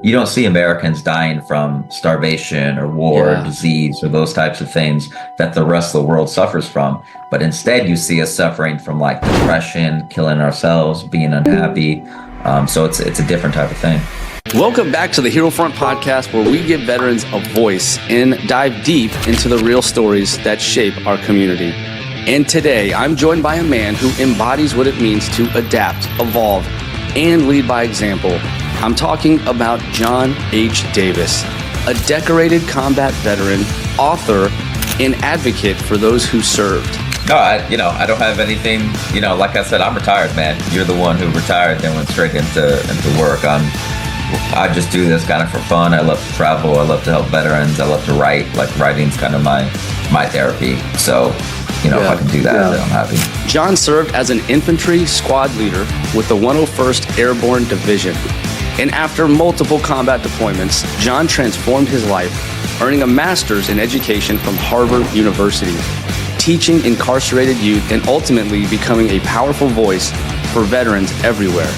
you don't see Americans dying from starvation or war or Yeah. disease or those types of things that the rest of the world suffers from. But instead, you see us suffering from like depression, killing ourselves, being unhappy. So it's a different type of thing. Welcome back to the Hero Front podcast, where we give veterans a voice and dive deep into the real stories that shape our community. And today, I'm joined by a man who embodies what it means to adapt, evolve, and lead by example. I'm talking about John H. Davis, a decorated combat veteran, author, and advocate for those who served. No, I don't have anything, like I said, I'm retired, man. You're the one who retired, then went straight into work. I just do this kind of for fun. I love to travel. I love to help veterans. I love to write. Like, writing's kind of my therapy. So, if I can do that, then I'm happy. John served as an infantry squad leader with the 101st Airborne Division. And after multiple combat deployments, John transformed his life, earning a master's in education from Harvard University, teaching incarcerated youth, and ultimately becoming a powerful voice for veterans everywhere.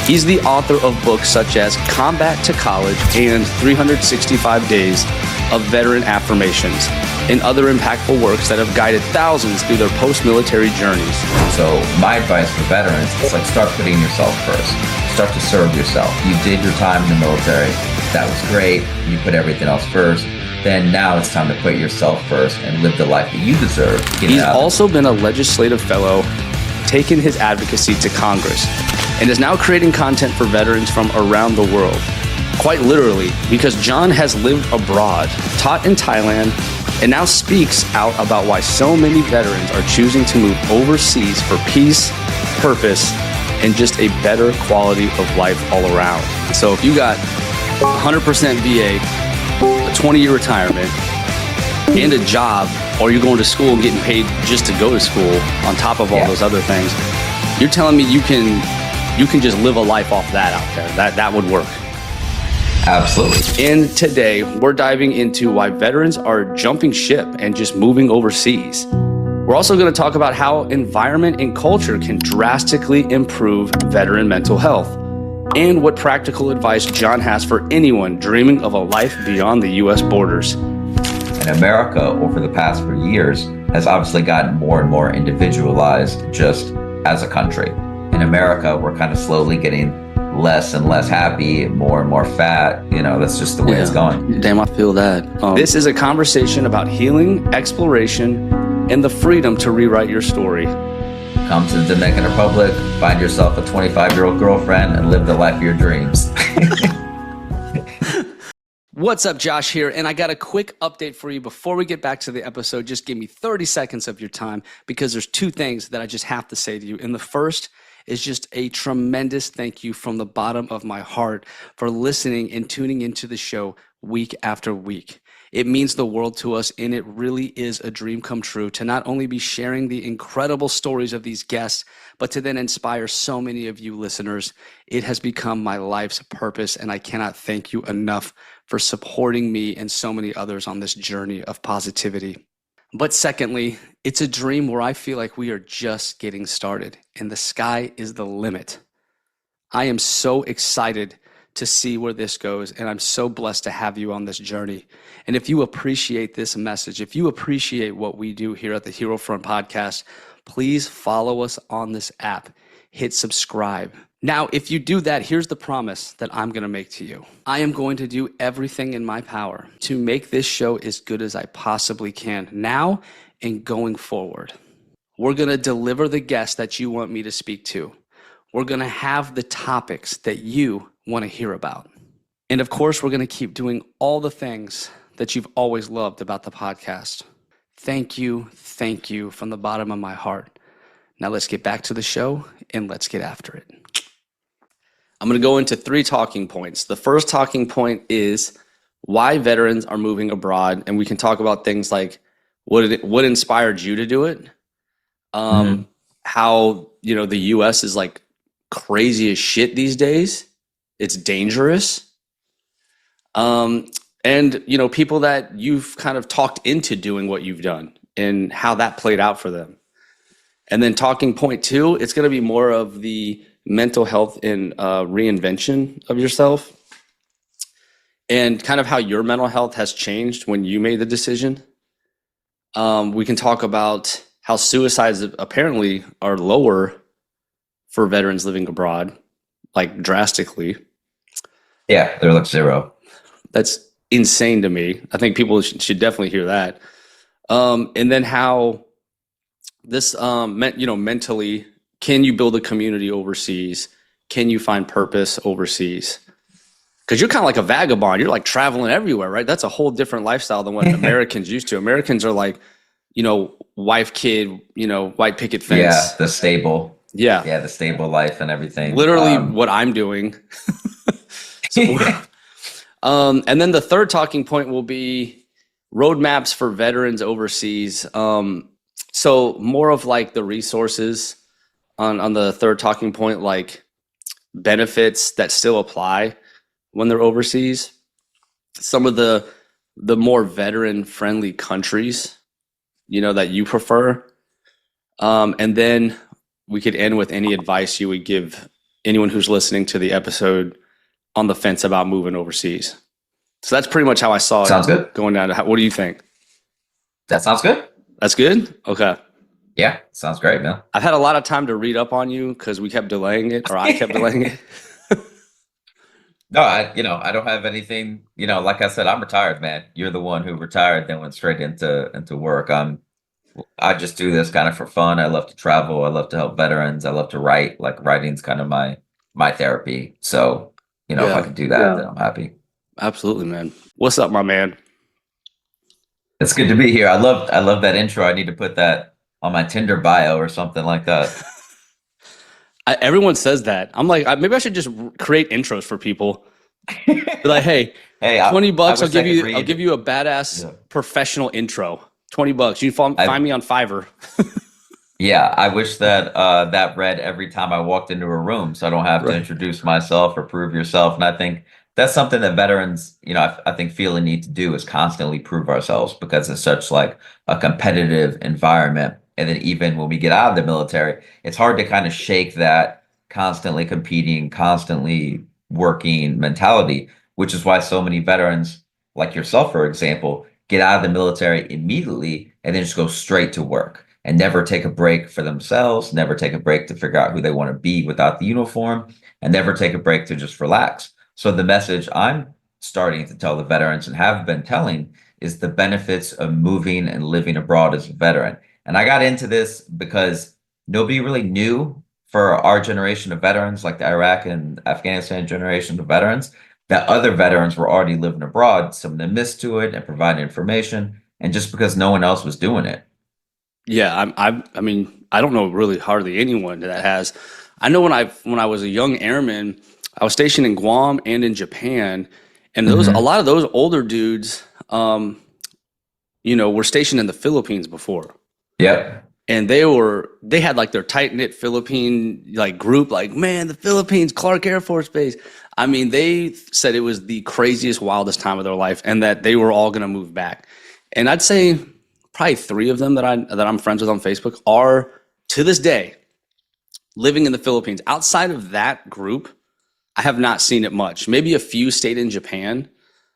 He's the author of books such as Combat to College and 365 Days of Veteran Affirmations, and other impactful works that have guided thousands through their post-military journeys. So my advice for veterans is start putting yourself first. Start to serve yourself. You did your time in the military. That was great. You put everything else first. Then now it's time to put yourself first and live the life that you deserve. He's also been a legislative fellow, taken his advocacy to Congress, and is now creating content for veterans from around the world. Quite literally, because John has lived abroad, taught in Thailand, and now speaks out about why so many veterans are choosing to move overseas for peace, purpose, and just a better quality of life all around. So if you got 100% VA, a 20-year retirement, and a job, or you're going to school and getting paid just to go to school on top of all those other things, you're telling me you can just live a life off that out there. That would work. Absolutely. And today, we're diving into why veterans are jumping ship and just moving overseas. We're also going to talk about how environment and culture can drastically improve veteran mental health, and what practical advice John has for anyone dreaming of a life beyond the U.S. borders. And America, over the past few years, has obviously gotten more and more individualized just as a country. In America, we're kind of slowly getting less and less happy, more and more fat. That's just the way it's going. Damn, I feel that. This is a conversation about healing, exploration, and the freedom to rewrite your story. Come to the Dominican Republic, find yourself a 25-year-old girlfriend, and live the life of your dreams. What's up, Josh here, and I got a quick update for you before we get back to the episode. Just give me 30 seconds of your time, because there's two things that I just have to say to you. And the first is just a tremendous thank you from the bottom of my heart for listening and tuning into the show week after week. It means the world to us, and it really is a dream come true to not only be sharing the incredible stories of these guests, but to then inspire so many of you listeners. It has become my life's purpose, and I cannot thank you enough for supporting me and so many others on this journey of positivity. But secondly, it's a dream where I feel like we are just getting started, and the sky is the limit. I am so excited to see where this goes, and I'm so blessed to have you on this journey. And if you appreciate this message, if you appreciate what we do here at the Hero Front Podcast, please follow us on this app. Hit subscribe. Now, if you do that, here's the promise that I'm going to make to you. I am going to do everything in my power to make this show as good as I possibly can now and going forward. We're going to deliver the guests that you want me to speak to. We're going to have the topics that you want to hear about. And of course, we're going to keep doing all the things that you've always loved about the podcast. Thank you from the bottom of my heart. Now let's get back to the show and let's get after it. I'm going to go into 3 talking points. The first talking point is why veterans are moving abroad, and we can talk about things like what inspired you to do it, how the U.S. is like crazy as shit these days. It's dangerous, and people that you've kind of talked into doing what you've done and how that played out for them. And then talking point 2, it's going to be more of the mental health and reinvention of yourself. and kind of how your mental health has changed when you made the decision. We can talk about how suicides apparently are lower for veterans living abroad, like drastically. Yeah, they're like zero. That's insane to me. I think people should definitely hear that. And then how this mentally, can you build a community overseas? Can you find purpose overseas? Because you're kind of like a vagabond. You're like traveling everywhere, right? That's a whole different lifestyle than what Americans used to. Americans are like, wife, kid, white picket fence. Yeah, the stable. Yeah. Yeah, the stable life and everything. Literally what I'm doing. So, and then the third talking point will be roadmaps for veterans overseas. So more of like the resources on the third talking point, like benefits that still apply when they're overseas. Some of the more veteran friendly countries, that you prefer. And then we could end with any advice you would give anyone who's listening to the episode on the fence about moving overseas. So that's pretty much how I saw it. Sounds good. Going down to what do you think? That sounds good. That's good? Okay. Yeah, sounds great, man. I've had a lot of time to read up on you because we kept delaying it, or I kept delaying it. No, I don't have anything, like I said, I'm retired, man. You're the one who retired, then went straight into work. I just do this kind of for fun. I love to travel. I love to help veterans. I love to write. Like writing's kind of my therapy. So, if I can do that, then I'm happy. Absolutely, man. What's up, my man? It's good to be here. I love that intro. I need to put that on my Tinder bio or something like that. Everyone says that. I'm like, maybe I should just create intros for people. Be like, hey, $20. I'll give you a badass professional intro. $20. You can find me on Fiverr. Yeah, I wish that that read every time I walked into a room, so I don't have to introduce myself or prove yourself. And I think that's something that veterans, I think feel a need to do is constantly prove ourselves because it's such like a competitive environment. And then even when we get out of the military, it's hard to kind of shake that constantly competing, constantly working mentality, which is why so many veterans, like yourself, for example, get out of the military immediately and then just go straight to work and never take a break for themselves, never take a break to figure out who they want to be without the uniform, and never take a break to just relax. So the message I'm starting to tell the veterans and have been telling is the benefits of moving and living abroad as a veteran. And I got into this because nobody really knew for our generation of veterans, like the Iraq and Afghanistan generation of veterans, that other veterans were already living abroad. Some of them missed to it and provided information, and just because no one else was doing it. Yeah, I mean, I don't know really hardly anyone that has. I know when I was a young airman, I was stationed in Guam and in Japan, and a lot of those older dudes, were stationed in the Philippines before. Yep. And they had like their tight knit Philippine like group, like, man, the Philippines, Clark Air Force Base. I mean, they said it was the craziest, wildest time of their life, and that they were all going to move back. And I'd say probably 3 of them that I'm friends with on Facebook are to this day living in the Philippines. Outside of that group, I have not seen it much. Maybe a few stayed in Japan.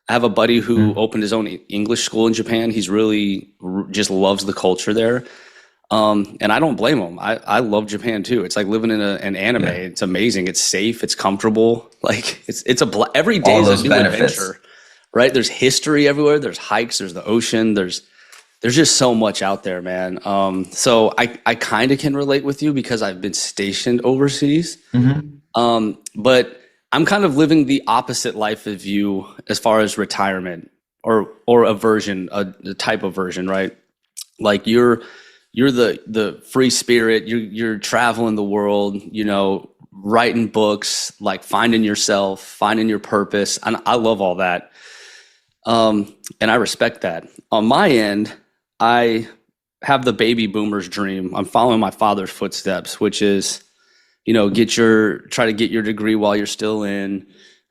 I have a buddy who opened his own English school in Japan. He's really just loves the culture there. And I don't blame him. I love Japan too. It's like living in an anime. Yeah. It's amazing. It's safe. It's comfortable. Like every day is a new adventure, right? There's history everywhere. There's hikes. There's the ocean. There's just so much out there, man. So I kind of can relate with you because I've been stationed overseas. But I'm kind of living the opposite life of you as far as retirement or a version, a type of version, right? Like you're the free spirit. You're traveling the world, writing books, like finding yourself, finding your purpose. And I love all that. And I respect that. On my end, I have the baby boomer's dream. I'm following my father's footsteps, which is, try to get your degree while you're still in,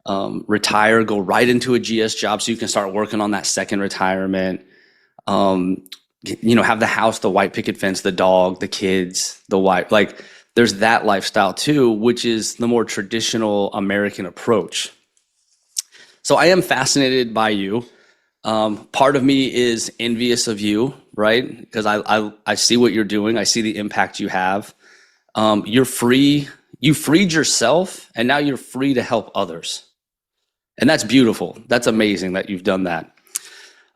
retire, go right into a GS job so you can start working on that second retirement. Have the house, the white picket fence, the dog, the kids, the wife. Like there's that lifestyle too, which is the more traditional American approach. So I am fascinated by you. Part of me is envious of you, right? Because I see what you're doing. I see the impact you have. You're free. You freed yourself, and now you're free to help others. And that's beautiful. That's amazing that you've done that.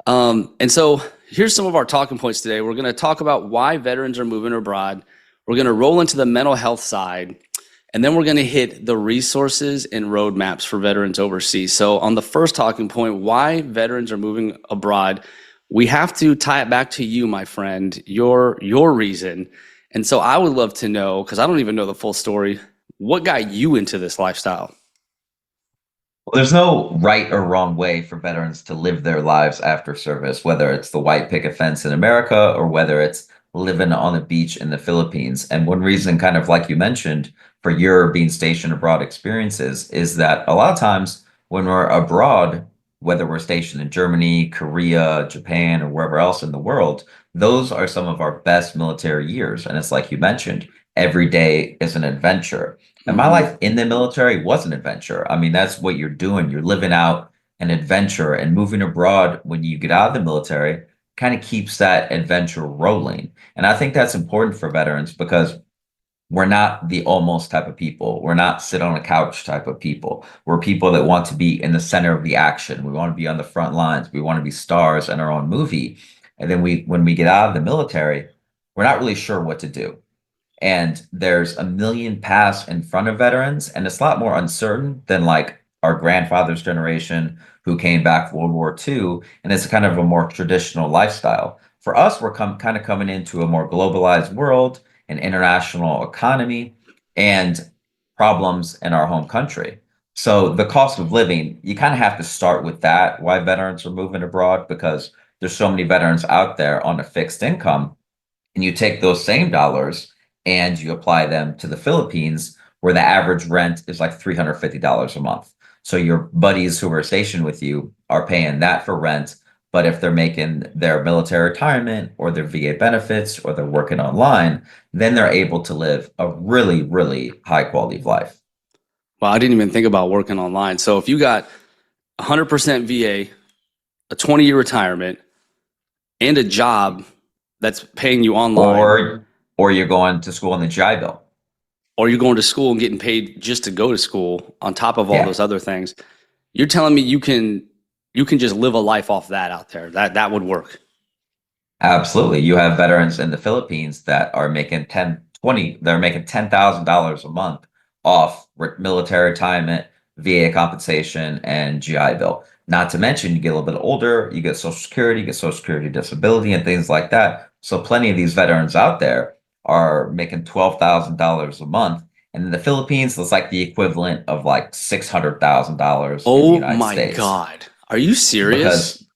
And so here's some of our talking points today. We're going to talk about why veterans are moving abroad. We're going to roll into the mental health side, and then we're going to hit the resources and roadmaps for veterans overseas. So on the first talking point, why veterans are moving abroad, we have to tie it back to you, my friend, your reason. And so I would love to know, because I don't even know the full story, what got you into this lifestyle? Well, there's no right or wrong way for veterans to live their lives after service, whether it's the white picket fence in America or whether it's living on a beach in the Philippines. And one reason, kind of like you mentioned, for your being stationed abroad experiences is that a lot of times when we're abroad, whether we're stationed in Germany, Korea, Japan, or wherever else in the world, those are some of our best military years. And it's like you mentioned, every day is an adventure. And my Hmm. life in the military was an adventure. I mean, that's what you're doing. You're living out an adventure, and moving abroad when you get out of the military kind of keeps that adventure rolling. And I think that's important for veterans because we're not the almost type of people. We're not sit on a couch type of people. We're people that want to be in the center of the action. We want to be on the front lines. We want to be stars in our own movie. And then when we get out of the military, we're not really sure what to do. And there's a million paths in front of veterans, and it's a lot more uncertain than like our grandfather's generation who came back from World War II, and it's kind of a more traditional lifestyle. For us, we're kind of coming into a more globalized world, an international economy, and problems in our home country. So the cost of living, you kind of have to start with that, why veterans are moving abroad, because there's so many veterans out there on a fixed income, and you take those same dollars and you apply them to the Philippines, where the average rent is like $350 a month. So your buddies who are stationed with you are paying that for rent. But if they're making their military retirement or their VA benefits or they're working online, then they're able to live a really, really high quality of life. Well, I didn't even think about working online. So if you got 100% VA, a 20-year retirement, and a job that's paying you online, Or you're going to school on the GI Bill. or you're going to school and getting paid just to go to school on top of all Yeah. those other things, you're telling me you can just live a life off that out there. That would work. Absolutely. You have veterans in the Philippines that are making 10, 20. They're making $10,000 a month off military retirement, VA compensation, and GI Bill. Not to mention, you get a little bit older, you get Social Security, you get Social Security disability, and things like that. So plenty of these veterans out there are making $12,000 a month. And in the Philippines, it's like the equivalent of like $600,000 in the Oh United my States God. Are you serious? because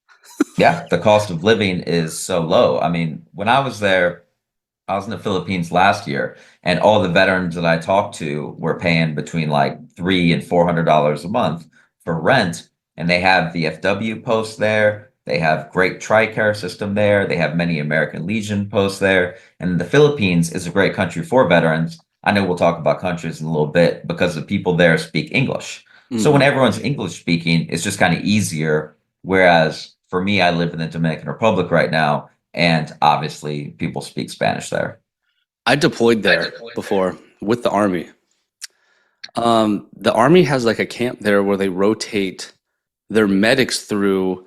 yeah, the cost of living is so low. I mean, when I was there, I was in the Philippines last year, and all the veterans that I talked to were paying between like $300 and $400 a month for rent. And they have the FW posts there. They have great TRICARE system there. They have many American Legion posts there. And the Philippines is a great country for veterans. I know we'll talk about countries in a little bit because the people there speak English. So when Hmm. everyone's English speaking, it's just kind of easier. Whereas for me, I live in the Dominican Republic right now, and obviously people speak Spanish there. I deployed there before with the Army. The Army has like a camp there where they rotate their medics through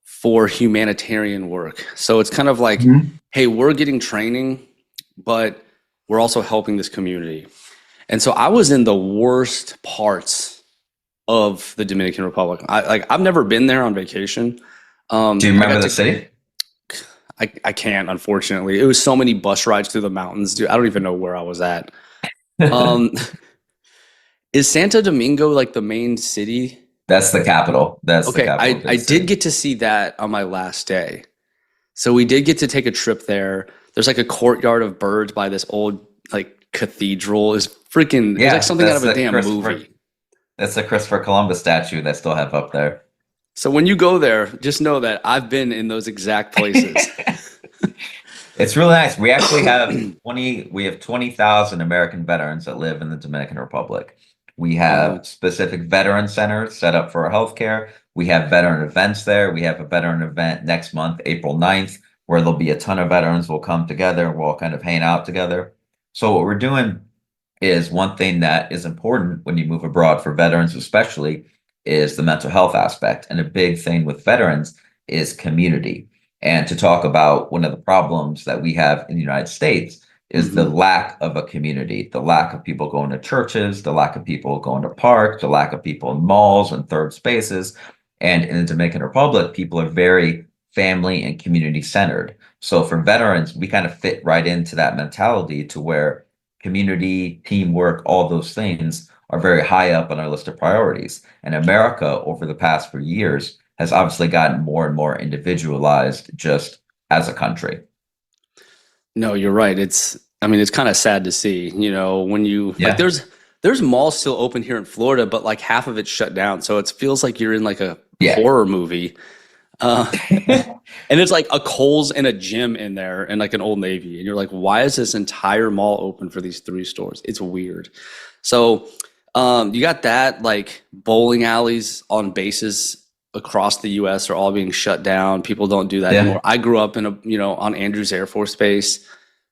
for humanitarian work. So it's kind of like, Mhm. hey, we're getting training, but we're also helping this community. And so I was in the worst parts of the Dominican Republic. I've never been there on vacation. Do you I remember got the to city? I can't, unfortunately. It was so many bus rides through the mountains, dude. I don't even know where I was at. Um, is Santo Domingo like the main city? That's the capital. That's the Okay, capital of I the did city. get to see that on my last day. So we did get to take a trip there. There's like a courtyard of birds by this old like cathedral. Is freaking. It was like Yeah, something out of a damn movie. That's the Christopher Columbus statue they still have up there. So when you go there, just know that I've been in those exact places. It's really nice. We have 20,000 American veterans that live in the Dominican Republic. We Uh-huh. have specific veteran centers set up for our healthcare. We have veteran events there. We have a veteran event next month, April 9th, where there'll be a ton of veterans will come together. We'll all kind of hang out together. So what we're doing is one thing that is important when you move abroad for veterans, especially, is the mental health aspect. And a big thing with veterans is community. And to talk about one of the problems that we have in the United States is the lack of a community, the lack of people going to churches, the lack of people going to parks, the lack of people in malls and third spaces. And in the Dominican Republic, people are very family and community centered. So for veterans, we kind of fit right into that mentality to where community, teamwork, all those things are very high up on our list of priorities. And America, over the past few years, has obviously gotten more and more individualized just as a country. No, you're right. I mean, it's kind of sad to see, when you like Yeah. there's malls still open here in Florida, but like half of it's shut down. So it feels like you're in like a Yeah. horror movie. Uh, and it's like a Kohl's and a gym in there and like an Old Navy. And you're like, why is this entire mall open for these three stores? It's weird. So you got that, like bowling alleys on bases across the US are all being shut down. People don't do that Yeah. anymore. I grew up on Andrews Air Force Base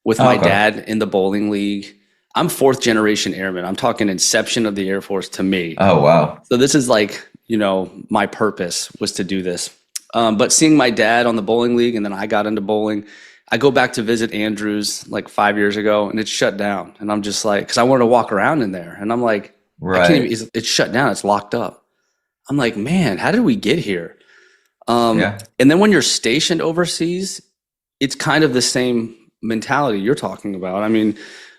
with Oh, my okay. dad in the bowling league. I'm fourth generation airman. I'm talking inception of the Air Force to me. Oh, wow. So this is like, my purpose was to do this. But seeing my dad on the bowling league, and then I got into bowling, I go back to visit Andrews like 5 years ago, and it's shut down. And I'm just like, because I wanted to walk around in there, and I'm like, I can't Right. even. It's shut down. It's locked up. I'm like, man, how did we get here? Yeah. And then when you're stationed overseas, it's kind of the same mentality you're talking about. I mean,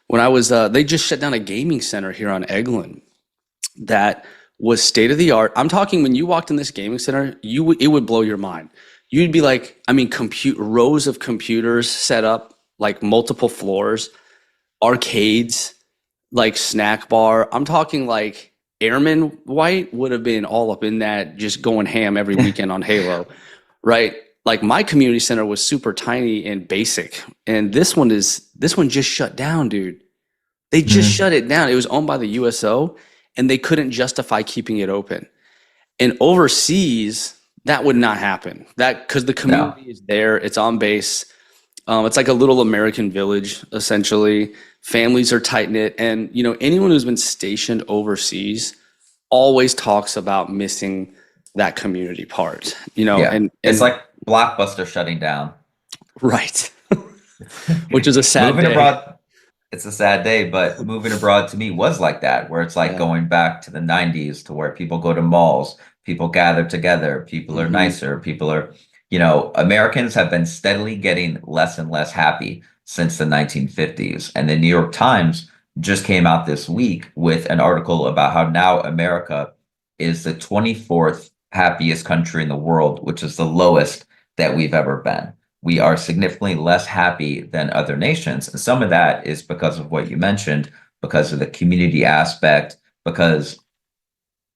when I was, they just shut down a gaming center here on Eglin that was state of the art. I'm talking when you walked in this gaming center, it would blow your mind. You'd be like, I mean, rows of computers set up, like multiple floors, arcades, like snack bar. I'm talking like Airman White would have been all up in that, just going ham every weekend on Halo, right? Like my community center was super tiny and basic, and this one just shut down, dude. They just Mhm. shut it down. It was owned by the USO, and they couldn't justify keeping it open. And overseas, that would not happen. That because the No. community is there, it's on base. It's like a little American village, essentially. Families are tight knit, and anyone who's been stationed overseas always talks about missing that community part. Yeah. And It's like Blockbuster shutting down. right, which is a sad Moving day. abroad, it's a sad day, but moving abroad to me was like that, where it's like Yeah. going back to the 90s to where people go to malls, people gather together, people are Mhm. nicer, people are, Americans have been steadily getting less and less happy since the 1950s. And the New York Times just came out this week with an article about how now America is the 24th happiest country in the world, which is the lowest that we've ever been. We are significantly less happy than other nations. And some of that is because of what you mentioned, because of the community aspect, because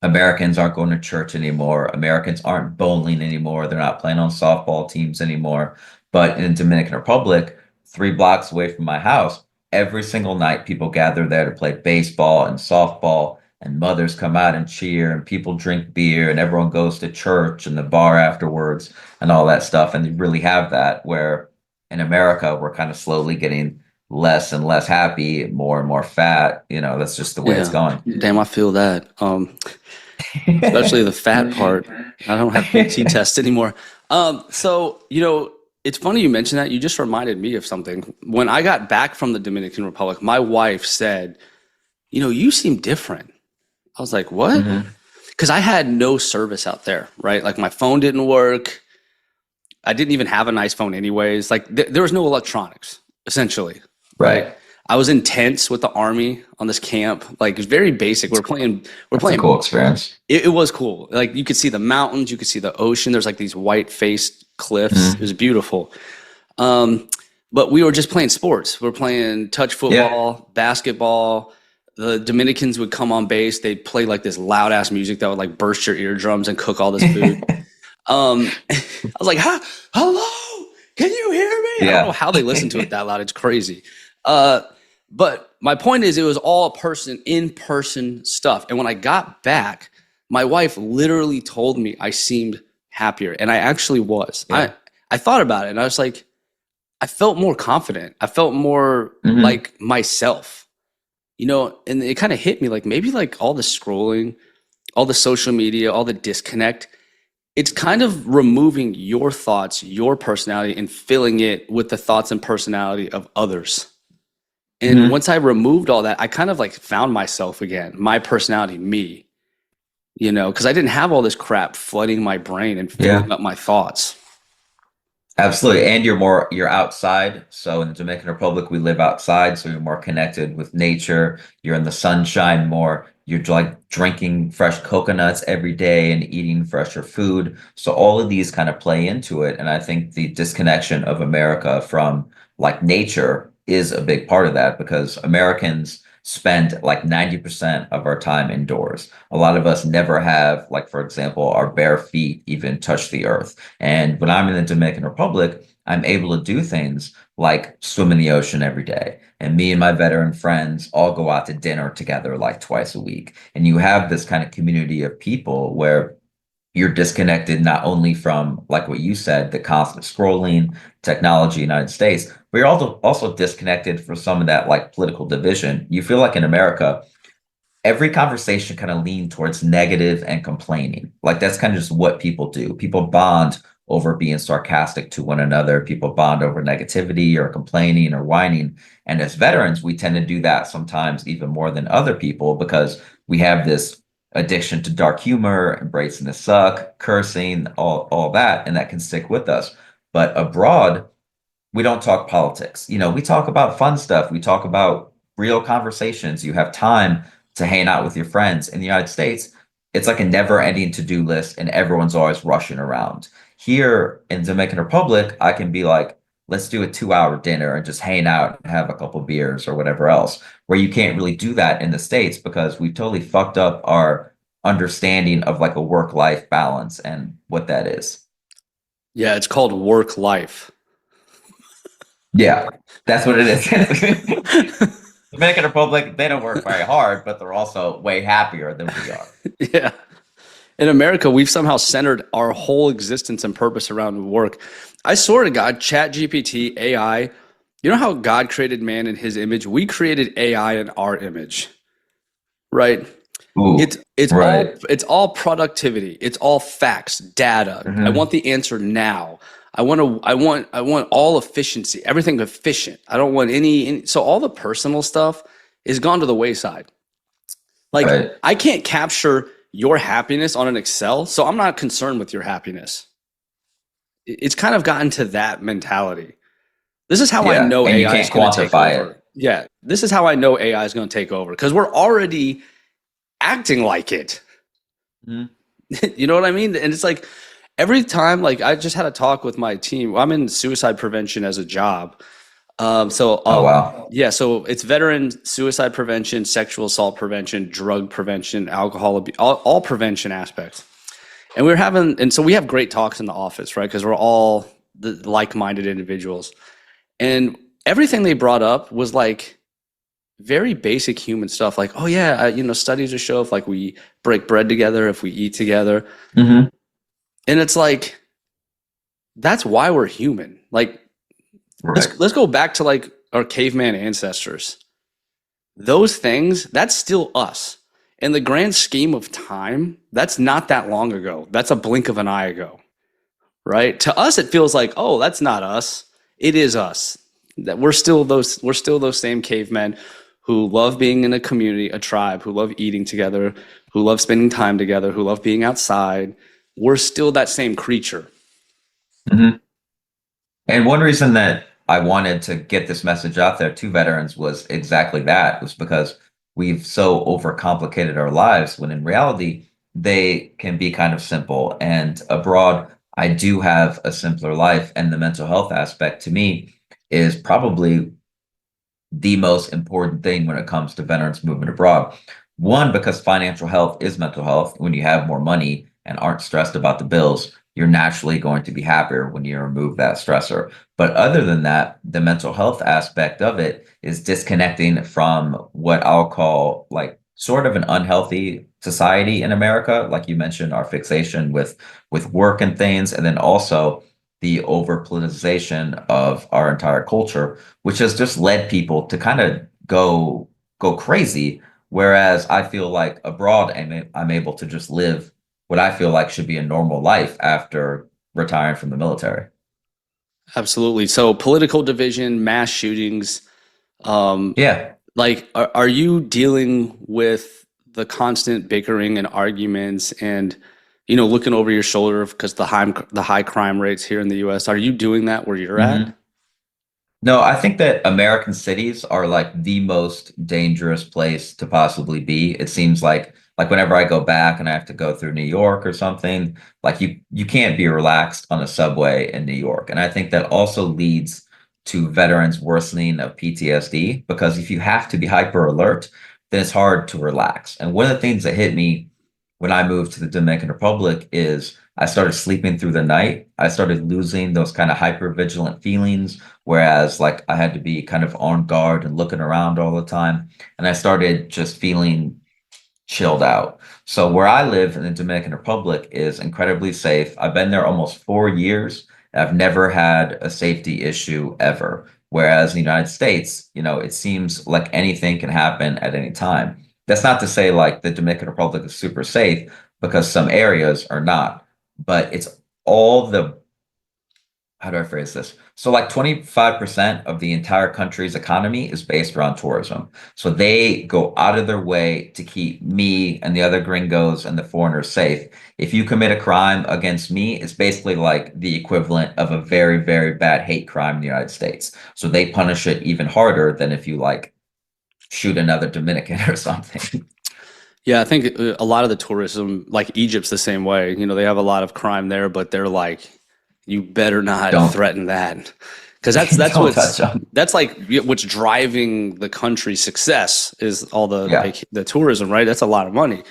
Americans aren't going to church anymore. Americans aren't bowling anymore. They're not playing on softball teams anymore. But in Dominican Republic, 3 blocks away from my house, every single night people gather there to play baseball and softball, and mothers come out and cheer, and people drink beer, and everyone goes to church and the bar afterwards and all that stuff. And you really have that where in America, we're kind of slowly getting less and less happy, more and more fat. That's just the way it's Yeah, going. damn, I feel that. Especially the fat part. I don't have PT test anymore. So it's funny you mentioned that. You just reminded me of something. When I got back from the Dominican Republic, my wife said, you seem different. I was like, what? Mhm. Because I had no service out there, right? Like my phone didn't work. I didn't even have a nice phone anyways. Like there was no electronics, essentially, right? Right. I was in tents with the army on this camp. Like it's very basic. We're That's a playing. cool experience. It was cool. Like you could see the mountains, you could see the ocean. There's like these white faced cliffs. It Mhm. was beautiful. But we were just playing sports. We were playing touch Yeah. football, basketball. The Dominicans would come on base. They'd play like this loud ass music that would like burst your eardrums and cook all this food. I was like, hello, can you hear me? I don't know Yeah. how they listen to it that loud. It's crazy. But my point is, it was all in person stuff. And when I got back, My wife literally told me I seemed happier, and I actually was. Yeah. I thought about it, and I was like, I felt more confident. I felt more Hmm. like myself, and it kind of hit me like maybe like all the scrolling, all the social media, all the disconnect, it's kind of removing your thoughts, your personality, and filling it with the thoughts and personality of others. And Hmm. once I removed all that, I kind of like found myself again, my personality, me, because I didn't have all this crap flooding my brain and Yeah. filling up my thoughts. Absolutely. And you're outside. So in the Dominican Republic, we live outside, so you're more connected with nature. You're in the sunshine more. You're like drinking fresh coconuts every day and eating fresher food. So all of these kind of play into it. And I think the disconnection of America from like nature is a big part of that because Americans spend like 90% of our time indoors. A lot of us never have, like, for example, our bare feet even touch the earth. And when I'm in the Dominican Republic, I'm able to do things like swim in the ocean every day. And me and my veteran friends all go out to dinner together like twice a week. And you have this kind of community of people where you're disconnected not only from, like what you said, the constant scrolling, technology, United States, but you're also disconnected from some of that like political division. You feel like in America, every conversation kind of lean towards negative and complaining. Like that's kind of just what people do. People bond over being sarcastic to one another. People bond over negativity or complaining or whining. And as veterans, we tend to do that sometimes even more than other people because we have this addiction to dark humor, embracing the suck, cursing, all that, and that can stick with us. But abroad, we don't talk politics. We talk about fun stuff. We talk about real conversations. You have time to hang out with your friends. In the United States, it's like a never-ending to-do list, and everyone's always rushing around. Here in Dominican Republic, I can be like, let's do a 2-hour dinner and just hang out and have a couple beers or whatever else, where you can't really do that in the States because we've totally fucked up our understanding of like a work-life balance and what that is. Yeah, it's called work life. Yeah, that's what it is. Dominican Republic, they don't work very hard, but they're also way happier than we are. Yeah. In America, we've somehow centered our whole existence and purpose around work. I swear to God, Chat GPT, AI, you know how God created man in his image? We created AI in our image, right? Ooh, It's all right. productivity. It's all facts, data. I Hmm. want the answer now. I want all efficiency, everything efficient. I don't want so all the personal stuff is gone to the wayside. Like Right. I can't capture your happiness on an Excel, so I'm not concerned with your happiness. It's kind of gotten to that mentality. This is how I Yeah. know And you AI is can't going to take quantify it. over. Yeah, this is how I know AI is going to take over because we're already acting like it. Mhm. You know what I mean? And it's like every time, like I just had a talk with my team. I'm in suicide prevention as a job. Oh, wow. Yeah, so it's veteran suicide prevention, sexual assault prevention, drug prevention, alcohol abuse, all prevention aspects. And so we have great talks in the office, right? Because we're all the like-minded individuals. And everything they brought up was like very basic human stuff. Like, oh yeah, studies will show if like we break bread together, if we eat together. Hmm. And it's like, that's why we're human. Like, Right. let's go back to like our caveman ancestors. Those things, that's still us. In the grand scheme of time, that's not that long ago. That's a blink of an eye ago, right? To us, it feels like, oh, that's not us. It is us. That we're still those same cavemen who love being in a community, a tribe, who love eating together, who love spending time together, who love being outside. We're still that same creature. Hmm. And one reason that I wanted to get this message out there to veterans was exactly that, was because we've so overcomplicated our lives when in reality they can be kind of simple. And abroad, I do have a simpler life, and the mental health aspect to me is probably the most important thing when it comes to veterans moving abroad. One, because financial health is mental health. When you have more money and aren't stressed about the bills, you're naturally going to be happier when you remove that stressor. But other than that, the mental health aspect of it is disconnecting from what I'll call like sort of an unhealthy society in America. Like you mentioned, our fixation with work and things, and then also the over politicization of our entire culture, which has just led people to kind of go crazy. Whereas I feel like abroad, I'm able to just live what I feel like should be a normal life after retiring from the military. Absolutely. So political division, mass shootings, um, Yeah. like are you dealing with the constant bickering and arguments and looking over your shoulder because the high crime rates here in the US, are you doing that where you're at? Mhm. No, I think that American cities are like the most dangerous place to possibly be. It seems like whenever I go back and I have to go through New York or something, like you can't be relaxed on a subway in New York. And I think that also leads to veterans worsening of PTSD because if you have to be hyper alert, then it's hard to relax. And one of the things that hit me when I moved to the Dominican Republic is I started sleeping through the night. I started losing those kind of hyper vigilant feelings. Whereas, like, I had to be kind of on guard and looking around all the time. And I started just feeling chilled out. So, where I live in the Dominican Republic is incredibly safe. I've been there almost 4 years. I've never had a safety issue ever. Whereas in the United States, it seems like anything can happen at any time. That's not to say like the Dominican Republic is super safe because some areas are not, but it's all the how do I phrase this? So, like 25% of the entire country's economy is based around tourism. So, they go out of their way to keep me and the other gringos and the foreigners safe. If you commit a crime against me, it's basically like the equivalent of a very, very bad hate crime in the United States. So, they punish it even harder than if you like shoot another Dominican or something. Yeah, I think a lot of the tourism, like Egypt's the same way. They have a lot of crime there, but they're like, you better not Don't, threaten that, because that's don't what's touch them. that's like what's driving the country's success is all the Yeah. like the tourism, right? That's a lot of money.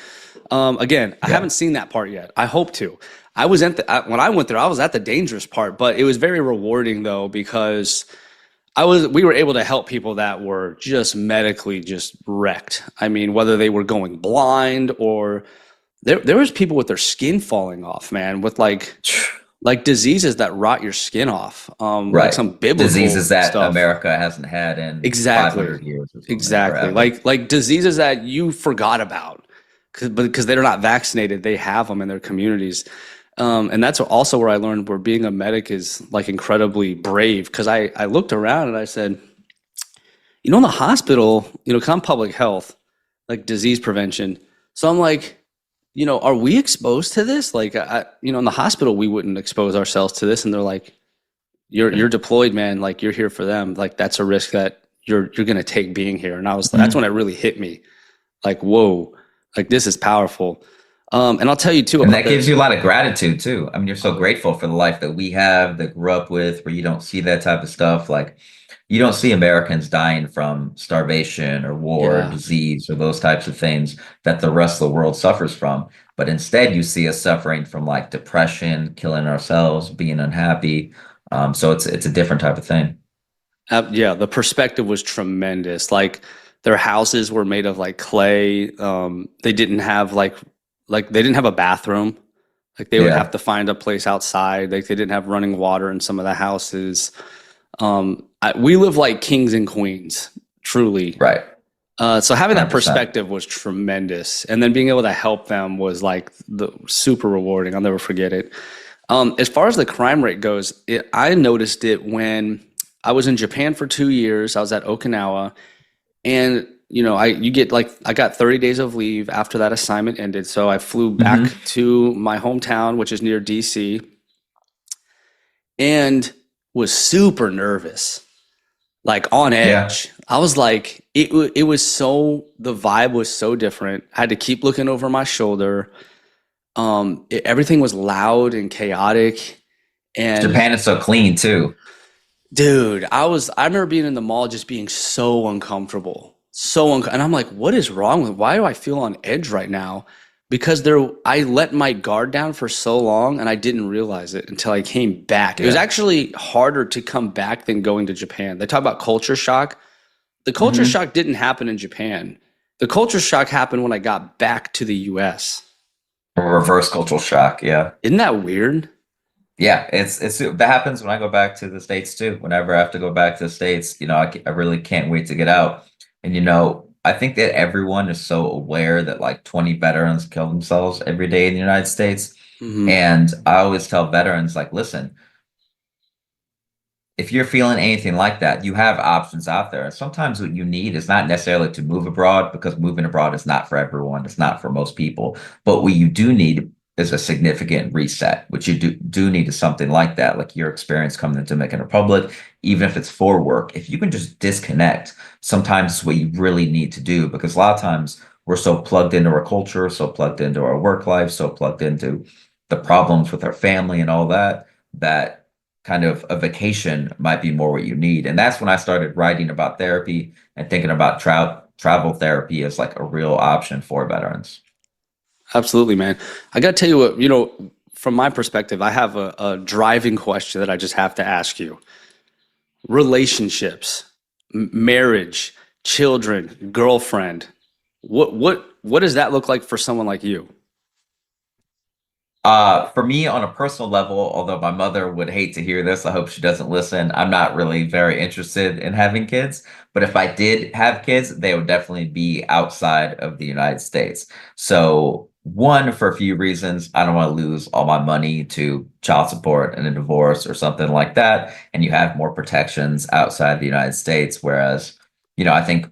Again, I Yeah. haven't seen that part yet. I hope to. When I went there, I was at the dangerous part, but it was very rewarding though because we were able to help people that were just medically just wrecked. I mean, whether they were going blind or there was people with their skin falling off, man, with like diseases that rot your skin off, like Right. some biblical Diseases that stuff. America hasn't had in Exactly, 500 years or something, exactly. forever. Like diseases that you forgot about, because they're not vaccinated, they have them in their communities. And that's also where I learned where being a medic is like incredibly brave. Because I looked around and I said, in the hospital, because I'm public health, like disease prevention. So I'm like, are we exposed to this? Like, in the hospital, we wouldn't expose ourselves to this. And they're like, you're deployed, man. Like you're here for them. Like that's a risk that you're gonna take being here. And that's when Mhm. it really hit me. Like, whoa, like this is powerful. And I'll tell you too And about that gives the. you a lot of gratitude too. I mean, you're so Oh yeah. grateful for the life that we have, that grew up with, where you don't see that type of stuff. Like, you don't see Americans dying from starvation or war or Yeah. disease or those types of things that the rest of the world suffers from. But instead, you see us suffering from like depression, killing ourselves, being unhappy. So it's a different type of thing. Yeah, the perspective was tremendous. Like their houses were made of like clay. They didn't have like they didn't have a bathroom. Like they would have Yeah. to find a place outside. Like they didn't have running water in some of the houses. We live like kings and queens, truly. Right. So having that 100%. perspective was tremendous, and then being able to help them was like the super rewarding. I'll never forget it. As far as the crime rate goes, I noticed it when I was in Japan for 2 years. I was at Okinawa, and I got 30 days of leave after that assignment ended. So I flew back Hmm. to my hometown, which is near DC, and was super nervous, like on Yeah. edge. I was like, it was so, the vibe was so different. I had to keep looking over my shoulder. Everything was loud and chaotic. And Japan is so clean too. dude, I remember being in the mall just being so uncomfortable. And I'm like, what is wrong with, why do I feel on edge right now? Because I let my guard down for so long and I didn't realize it until I came back. It was Yeah. actually harder to come back than going to Japan. They talk about culture shock. The culture Hmm. shock didn't happen in Japan. The culture shock happened when I got back to the US. A reverse cultural shock. Yeah. Isn't that weird? Yeah, that happens when I go back to the States too. Whenever I have to go back to the States, I really can't wait to get out. And I think that everyone is so aware that like 20 veterans kill themselves every day in the United States. Hmm. And I always tell veterans, like, listen, if you're feeling anything like that, you have options out there. And sometimes what you need is not necessarily to move abroad because moving abroad is not for everyone. It's not for most people. But what you do need is a significant reset. What you do need is something like that, like your experience coming to Dominican Republic, even if it's for work. If you can just disconnect, sometimes it's what you really need to do because a lot of times we're so plugged into our culture, so plugged into our work life, so plugged into the problems with our family and all that, that kind of a vacation might be more what you need. And that's when I started writing about therapy and thinking about travel therapy as like a real option for veterans. Absolutely, man. I got to tell you what, from my perspective, I have a driving question that I just have to ask you. Relationships, marriage, children, girlfriend. What does that look like for someone like you? For me, on a personal level, although my mother would hate to hear this, I hope she doesn't listen. I'm not really very interested in having kids, but if I did have kids, they would definitely be outside of the United States. So, one, for a few reasons, I don't want to lose all my money to child support and a divorce or something like that. And you have more protections outside the United States, whereas, I think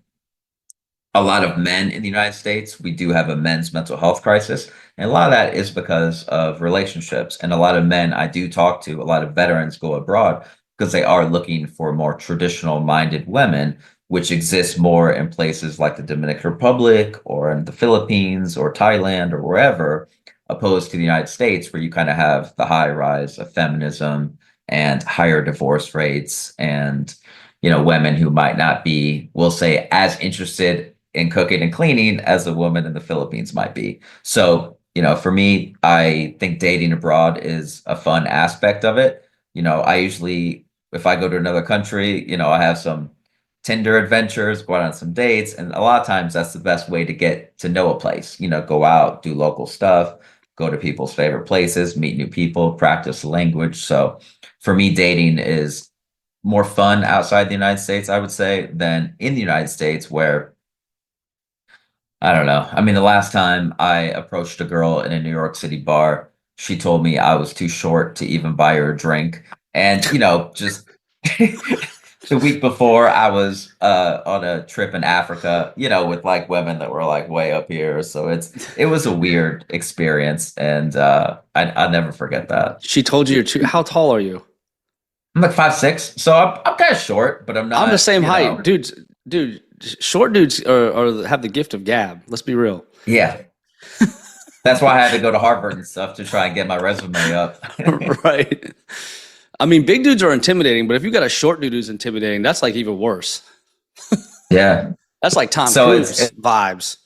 a lot of men in the United States, we do have a men's mental health crisis. And a lot of that is because of relationships. And a lot of men I do talk to, a lot of veterans go abroad because they are looking for more traditional minded women, which exists more in places like the Dominican Republic or in the Philippines or Thailand or wherever, opposed to the United States, where you kind of have the high rise of feminism and higher divorce rates and women who might not be, we'll say, as interested in cooking and cleaning as a woman in the Philippines might be. So, for me, I think dating abroad is a fun aspect of it. I usually, if I go to another country, I have some Tinder adventures, go out on some dates, and a lot of times that's the best way to get to know a place. Go out, do local stuff, go to people's favorite places, meet new people, practice the language. So, for me, dating is more fun outside the United States, I would say, than in the United States, where I don't know. I mean, the last time I approached a girl in a New York City bar, she told me I was too short to even buy her a drink. And, just the week before, I was on a trip in Africa, with like women that were like way up here. So it was a weird experience, and I'll never forget that. She told you you're too. How tall are you? I'm like 5'6", so I'm kind of short, but I'm I'm the not, same height, dudes. Dude, short dudes have the gift of gab. Let's be real. yeah. That's why I had to go to Harvard and stuff to try and get my resume up. Right. I mean, big dudes are intimidating, but if you got a short dude who's intimidating, that's like even worse. Yeah. That's like Tom So Cruise vibes.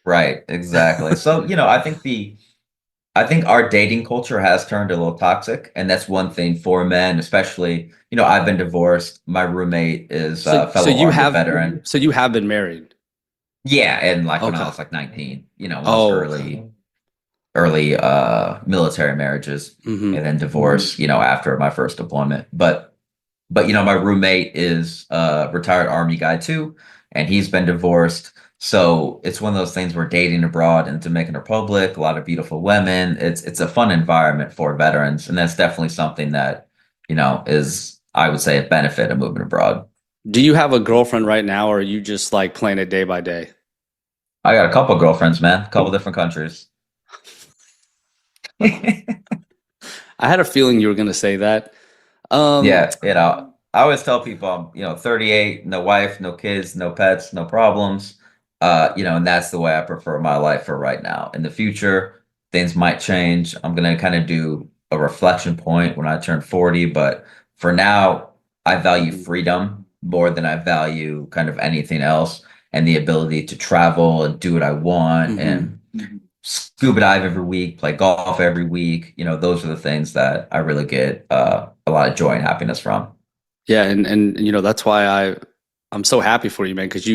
right, exactly. So, I think our dating culture has turned a little toxic, and that's one thing for men, especially, I've been divorced. My roommate is So, a so fellow you Army have, veteran. so you have been married. Yeah, and like when I Okay. was like 19, one of those Oh. early military marriages Hmm. and then divorce, after my first deployment. But my roommate is a retired Army guy too, and he's been divorced. So it's one of those things where dating abroad in Dominican Republic, a lot of beautiful women. It's a fun environment for veterans, and that's definitely something that, is, I would say, a benefit of moving abroad. Do you have a girlfriend right now, or are you just like playing it day by day? I got a couple girlfriends, man, a couple different countries. I had a feeling you were going to say that. Um, Yeah, I always tell people I'm, 38, no wife, no kids, no pets, no problems. And that's the way I prefer my life for right now. In the future, things might change. I'm gonna kind of do a reflection point when I turn 40, but for now, I value mhm, freedom more than I value kind of anything else and the ability to travel and do what I want mhm. and scuba dive every week, play golf every week. Those are the things that I really get a lot of joy and happiness from. Yeah, and that's why I'm so happy for you, man, because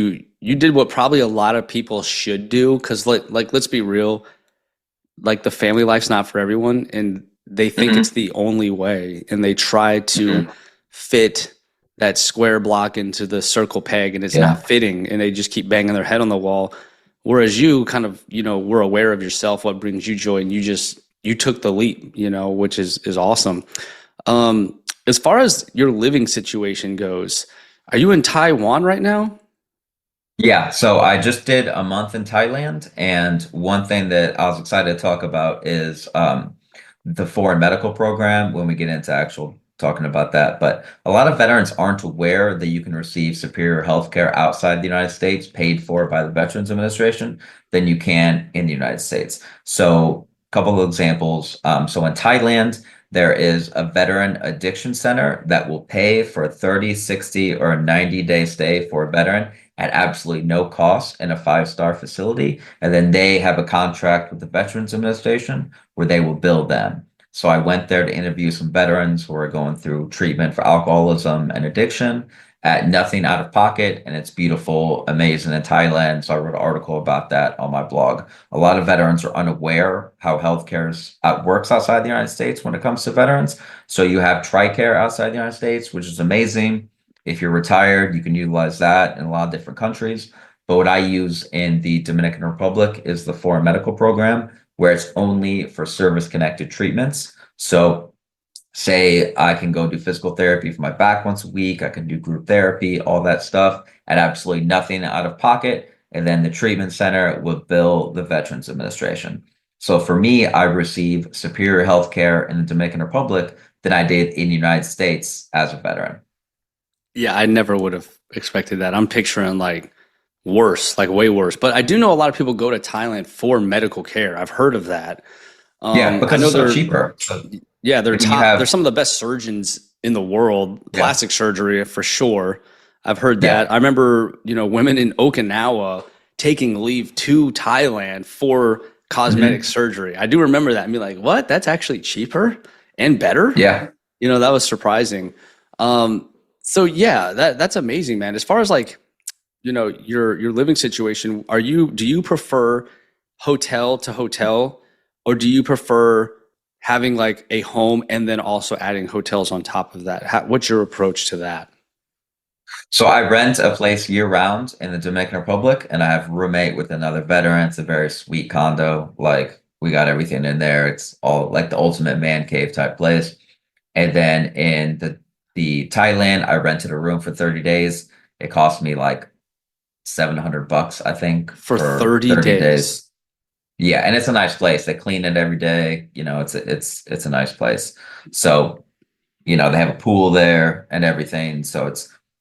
you did what probably a lot of people should do because like let's be real, like the family life's not for everyone and they think it's Hmm. the only way and they try to Hmm. fit that square block into the circle peg and it's not Yeah. fitting and they just keep banging their head on the wall. Whereas you kind of, were aware of yourself, what brings you joy, and you took the leap, which is awesome. As far as your living situation goes, are you in Taiwan right now? Yeah, so I just did a month in Thailand, and one thing that I was excited to talk about is the foreign medical program when we get into actual talking about that. But a lot of veterans aren't aware that you can receive superior health care outside the United States, paid for by the Veterans Administration, than you can in the United States. So, a couple of examples. So in Thailand, there is a veteran addiction center that will pay for a 30, 60, or a 90-day stay for a veteran at absolutely no cost in a five-star facility. And then they have a contract with the Veterans Administration where they will bill them. So I went there to interview some veterans who are going through treatment for alcoholism and addiction at nothing out of pocket. And it's beautiful, amazing in Thailand. So I wrote an article about that on my blog. A lot of veterans are unaware how works outside the United States when it comes to veterans. So you have TRICARE outside the United States, which is amazing. If you're retired, you can utilize that in a lot of different countries. But what I use in the Dominican Republic is the foreign medical program, where it's only for service-connected treatments. So, say I can go do physical therapy for my back once a week, I can do group therapy, all that stuff at absolutely nothing out of pocket. And then the treatment center will bill the Veterans Administration. So for me, I receive superior health care in the Dominican Republic than I did in the United States as a veteran. Yeah, I never would have expected that. I'm picturing like worse, like way worse. But I do know a lot of people go to Thailand for medical care. I've heard of that. Yeah, I because know it's so they're cheaper. So yeah, they're I mean, you top. They're have, some of the best surgeons in the world, yeah, plastic surgery for sure. I've heard that. yeah, I remember, women in Okinawa taking leave to Thailand for cosmetic hmm, surgery. I do remember that and be like, what? That's actually cheaper and better? yeah. That was surprising. So yeah, that's amazing, man. As far as like, your living situation, do you prefer hotel to hotel, or do you prefer having like a home and then also adding hotels on top of that? What's your approach to that? So I rent a place year round in the Dominican Republic, and I have a roommate with another veteran. It's a very sweet condo. Like we got everything in there. It's all like the ultimate man cave type place. And then in the Thailand, I rented a room for 30 days. It cost me like $700, I think, For for 30 30 days. days. Yeah, and it's a nice place. They clean it every day. It's a nice place. So they have a pool there and everything. So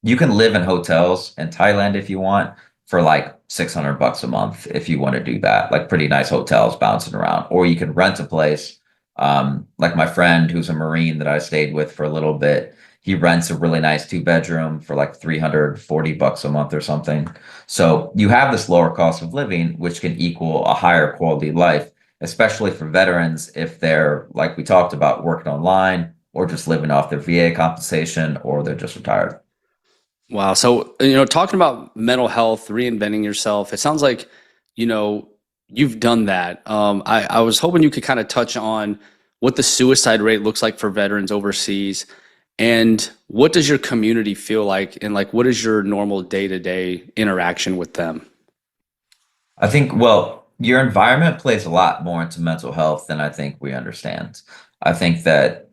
you can live in hotels in Thailand if you want for like $600 a month if you want to do that. Like pretty nice hotels bouncing around. Or you can rent a place. Like my friend who's a Marine that I stayed with for a little bit, he rents a really nice two-bedroom for like $340 a month or something. So you have this lower cost of living, which can equal a higher quality of life, especially for veterans if they're, like we talked about, working online or just living off their VA compensation or they're just retired. Wow. So, talking about mental health, reinventing yourself, it sounds like, you know, you've done that. I was hoping you could kind of touch on what the suicide rate looks like for veterans overseas and what does your community feel like and like what is your normal day-to-day interaction with them? I think, well, your environment plays a lot more into mental health than I think we understand. I think that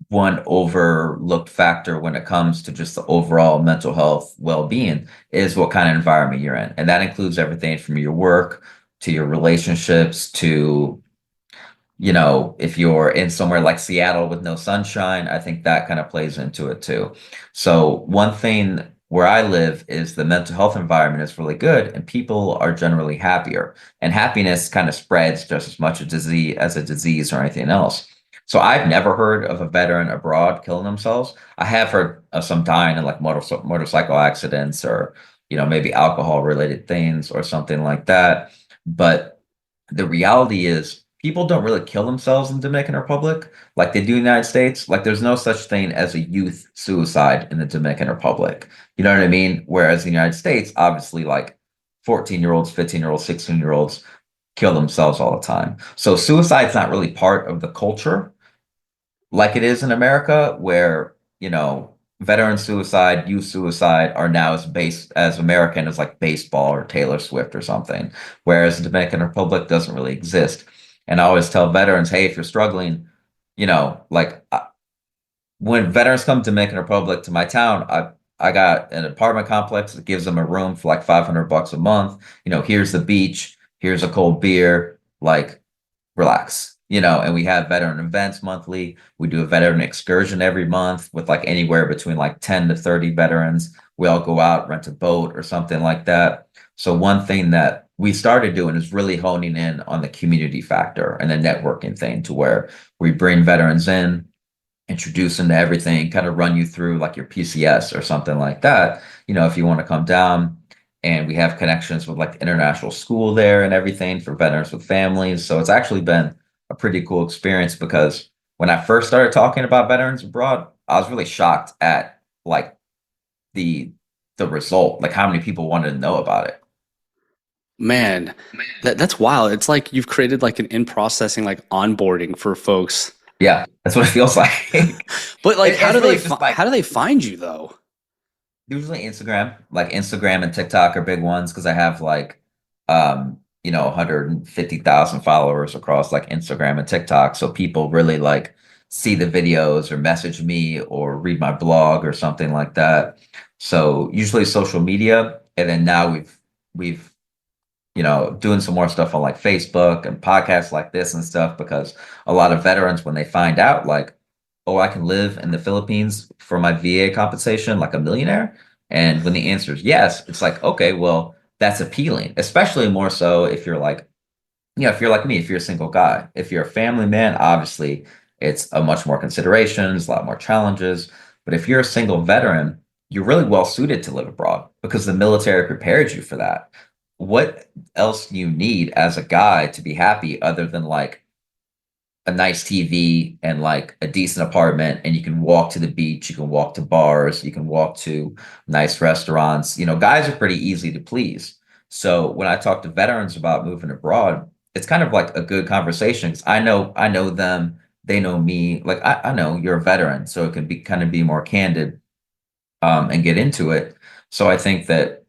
one overlooked factor when it comes to just the overall mental health well-being is what kind of environment you're in. And that includes everything from your work to your relationships to if you're in somewhere like Seattle with no sunshine, I think that kind of plays into it too. So one thing where I live is the mental health environment is really good and people are generally happier. And happiness kind of spreads just as much a disease or anything else. So I've never heard of a veteran abroad killing themselves. I have heard of some dying in like motorcycle accidents or, maybe alcohol related things or something like that. But the reality is people don't really kill themselves in the Dominican Republic like they do in the United States. Like there's no such thing as a youth suicide in the Dominican Republic. You know what I mean? Whereas in the United States, obviously, like 14-year-olds, 15-year-olds, 16-year-olds kill themselves all the time. So suicide's not really part of the culture like it is in America, where, veteran suicide, youth suicide are now as as American as like baseball or Taylor Swift or something, whereas the Dominican Republic doesn't really exist. And I always tell veterans, hey, if you're struggling, like when veterans come to Dominican Republic to my town, I got an apartment complex that gives them a room for like $500 a month. Here's the beach, here's a cold beer, like relax. And we have veteran events monthly. We do a veteran excursion every month with like anywhere between like 10 to 30 veterans. We all go out, rent a boat or something like that. So one thing that we started doing is really honing in on the community factor and the networking thing to where we bring veterans in, introduce them to everything, kind of run you through like your PCS or something like that. If you want to come down, and we have connections with like the international school there and everything for veterans with families. So it's actually been a pretty cool experience because when I first started talking about veterans abroad, I was really shocked at like the the result, like how many people wanted to know about it. Man, that's wild. It's like you've created like an in-processing like onboarding for folks. Yeah, that's what it feels like. But like It's really just how like do they find you though? usually Instagram, like Instagram and TikTok are big ones because I have like 150,000 followers across like Instagram and TikTok. So people really like see the videos or message me or read my blog or something like that. So usually social media, and then now we've doing some more stuff on like Facebook and podcasts like this and stuff because a lot of veterans, when they find out, like, oh, I can live in the Philippines for my VA compensation like a millionaire. And when the answer is yes, it's like, okay, well, that's appealing, especially more so if you're like, if you're like me, if you're a single guy, if you're a family man, obviously it's a much more considerations, a lot more challenges. But if you're a single veteran, you're really well suited to live abroad because the military prepared you for that. What else do you need as a guy to be happy other than like a nice TV and like a decent apartment, and you can walk to the beach, you can walk to bars, you can walk to nice restaurants. Guys are pretty easy to please. So when I talk to veterans about moving abroad, it's kind of like a good conversation 'cause I know them, they know me. Like I know you're a veteran, so it can be kind of be more candid and get into it. So I think that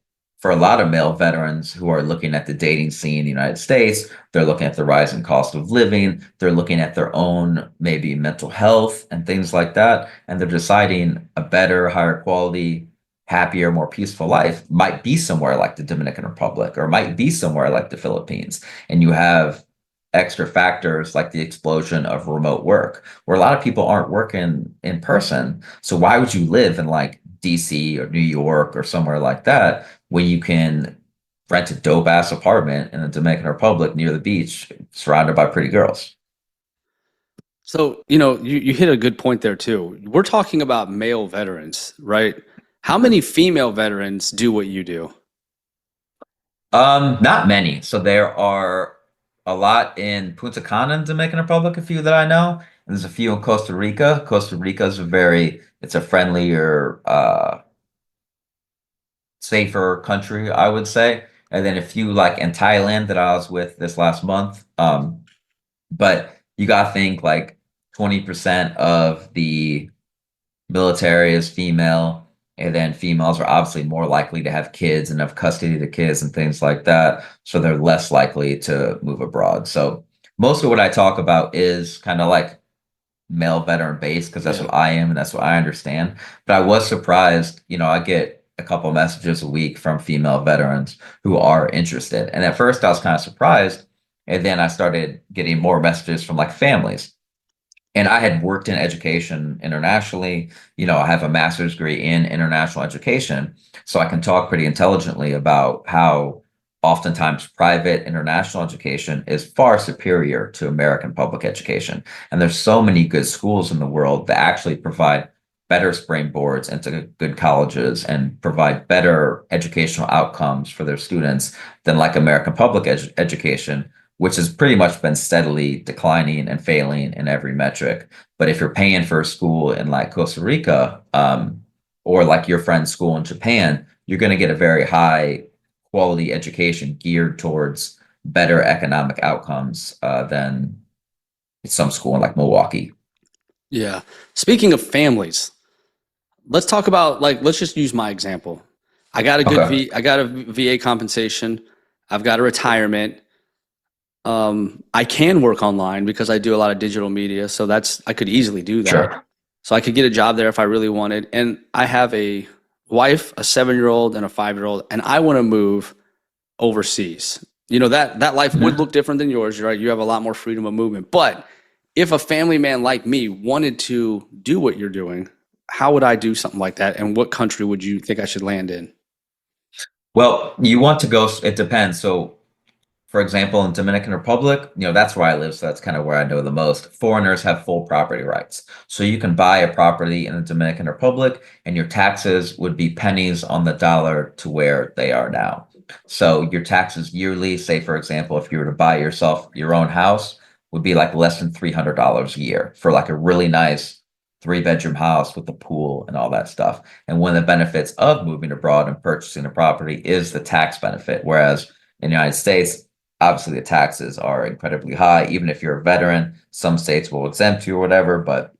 for a lot of male veterans who are looking at the dating scene in the United States, they're looking at the rising cost of living, they're looking at their own maybe mental health and things like that, and they're deciding a better, higher quality, happier, more peaceful life might be somewhere like the Dominican Republic or might be somewhere like the Philippines. And you have extra factors like the explosion of remote work, where a lot of people aren't working in person. So why would you live in like DC or New York or somewhere like that when you can rent a dope ass apartment in the Dominican Republic near the beach, surrounded by pretty girls? So, you hit a good point there too. We're talking about male veterans, right? How many female veterans do what you do? Not many. So there are a lot in Punta Cana in Dominican Republic, a few that I know, and there's a few in Costa Rica. Costa Rica is it's a friendlier, safer country, I would say. And then a few like in Thailand that I was with this last month. But you gotta think like 20% of the military is female, and then females are obviously more likely to have kids and have custody of the kids and things like that. So they're less likely to move abroad. So most of what I talk about is kind of like male veteran base because that's Yeah. what I am and that's what I understand. But I was surprised, I get a couple messages a week from female veterans who are interested. And at first I was kind of surprised. And then I started getting more messages from like families. And I had worked in education internationally. I have a master's degree in international education. So I can talk pretty intelligently about how oftentimes private international education is far superior to American public education. And there's so many good schools in the world that actually provide better springboards into good colleges and provide better educational outcomes for their students than like American public education, which has pretty much been steadily declining and failing in every metric. But if you're paying for a school in like Costa Rica, or like your friend's school in Japan, you're going to get a very high quality education geared towards better economic outcomes than some school in like Milwaukee. Yeah. Speaking of families, let's talk about like let's just use my example. Okay, I got a VA compensation. I've got a retirement. I can work online because I do a lot of digital media, so that's I could easily do that. sure. So I could get a job there if I really wanted. And I have a wife, a 7-year-old, and a 5-year-old, and I want to move overseas. You know that life would Mhm. look different than yours, right? You have a lot more freedom of movement. But if a family man like me wanted to do what you're doing, how would I do something like that? And what country would you think I should land in? Well, you want to go, it depends. So for example, in Dominican Republic, that's where I live, so that's kind of where I know the most. Foreigners have full property rights. So you can buy a property in the Dominican Republic and your taxes would be pennies on the dollar to where they are now. So your taxes yearly, say for example, if you were to buy yourself your own house, would be like less than $300 a year for like a really nice 3-bedroom house with a pool and all that stuff. And one of the benefits of moving abroad and purchasing a property is the tax benefit. Whereas in the United States, obviously the taxes are incredibly high. Even if you're a veteran, some states will exempt you or whatever, but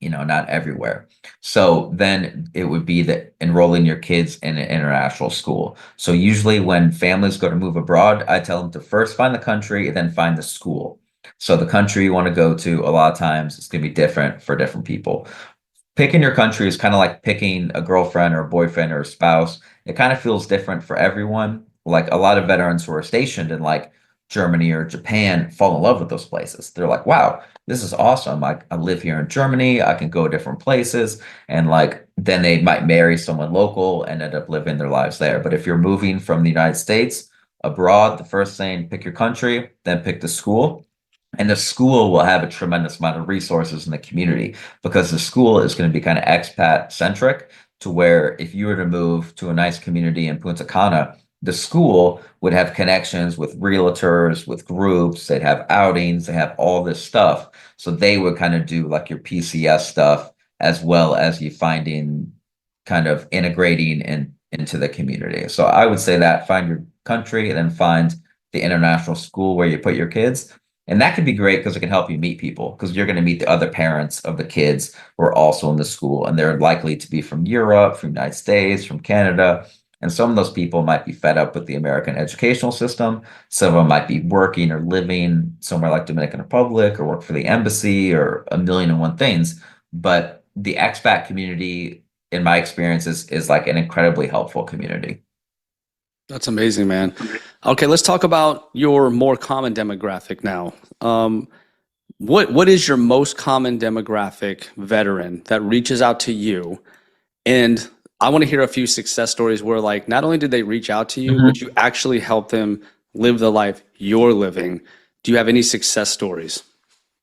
not everywhere. So then it would be that enrolling your kids in an international school. So usually when families go to move abroad, I tell them to first find the country and then find the school. So the country you want to go to, a lot of times it's going to be different for different people. Picking your country is kind of like picking a girlfriend or a boyfriend or a spouse. It kind of feels different for everyone. Like a lot of veterans who are stationed in like Germany or Japan fall in love with those places. They're like, wow, this is awesome. I live here in Germany. I can go different places. And like, then they might marry someone local and end up living their lives there. But if you're moving from the United States abroad, the first thing, pick your country, then pick the school. And the school will have a tremendous amount of resources in the community because the school is going to be kind of expat centric to where if you were to move to a nice community in Punta Cana, the school would have connections with realtors, with groups, they'd have outings, they have all this stuff. So they would kind of do like your PCS stuff as well as you finding kind of integrating into the community. So I would say that find your country and then find the international school where you put your kids. And that can be great because it can help you meet people because you're going to meet the other parents of the kids who are also in the school. And they're likely to be from Europe, from the United States, from Canada. And some of those people might be fed up with the American educational system. Some of them might be working or living somewhere like Dominican Republic or work for the embassy or a million and one things. But the expat community, in my experience, is like an incredibly helpful community. That's amazing, man. Okay, let's talk about your more common demographic now. What is your most common demographic veteran that reaches out to you? And I want to hear a few success stories where like not only did they reach out to you, but you actually helped them live the life you're living. Do you have any success stories?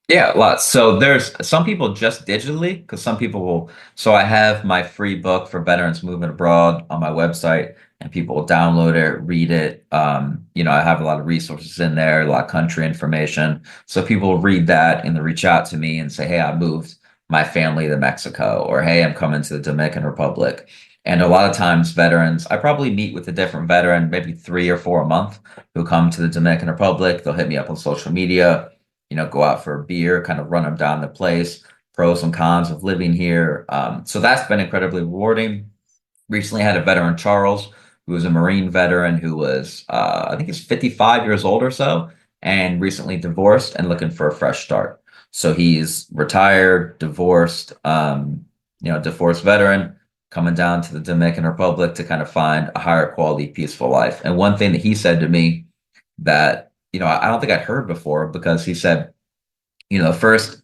Yeah, lots. So there's some people just digitally, because some people will. So I have my free book for veterans moving abroad on my website, and people will download it, read it. I have a lot of resources in there, a lot of country information. So people will read that and they reach out to me and say, "Hey, I moved my family to Mexico," or "Hey, I'm coming to the Dominican Republic." And a lot of times, veterans, I probably meet with a different veteran, maybe 3 or 4 a month, who come to the Dominican Republic. They'll hit me up on social media, go out for a beer, kind of run them down the place, pros and cons of living here. So that's been incredibly rewarding. Recently had a veteran, Charles, who was a Marine veteran who was, I think he's 55 years old or so, and recently divorced and looking for a fresh start. So he's retired, divorced, divorced veteran, coming down to the Dominican Republic to kind of find a higher quality, peaceful life. And one thing that he said to me that, I don't think I'd heard before because he said, first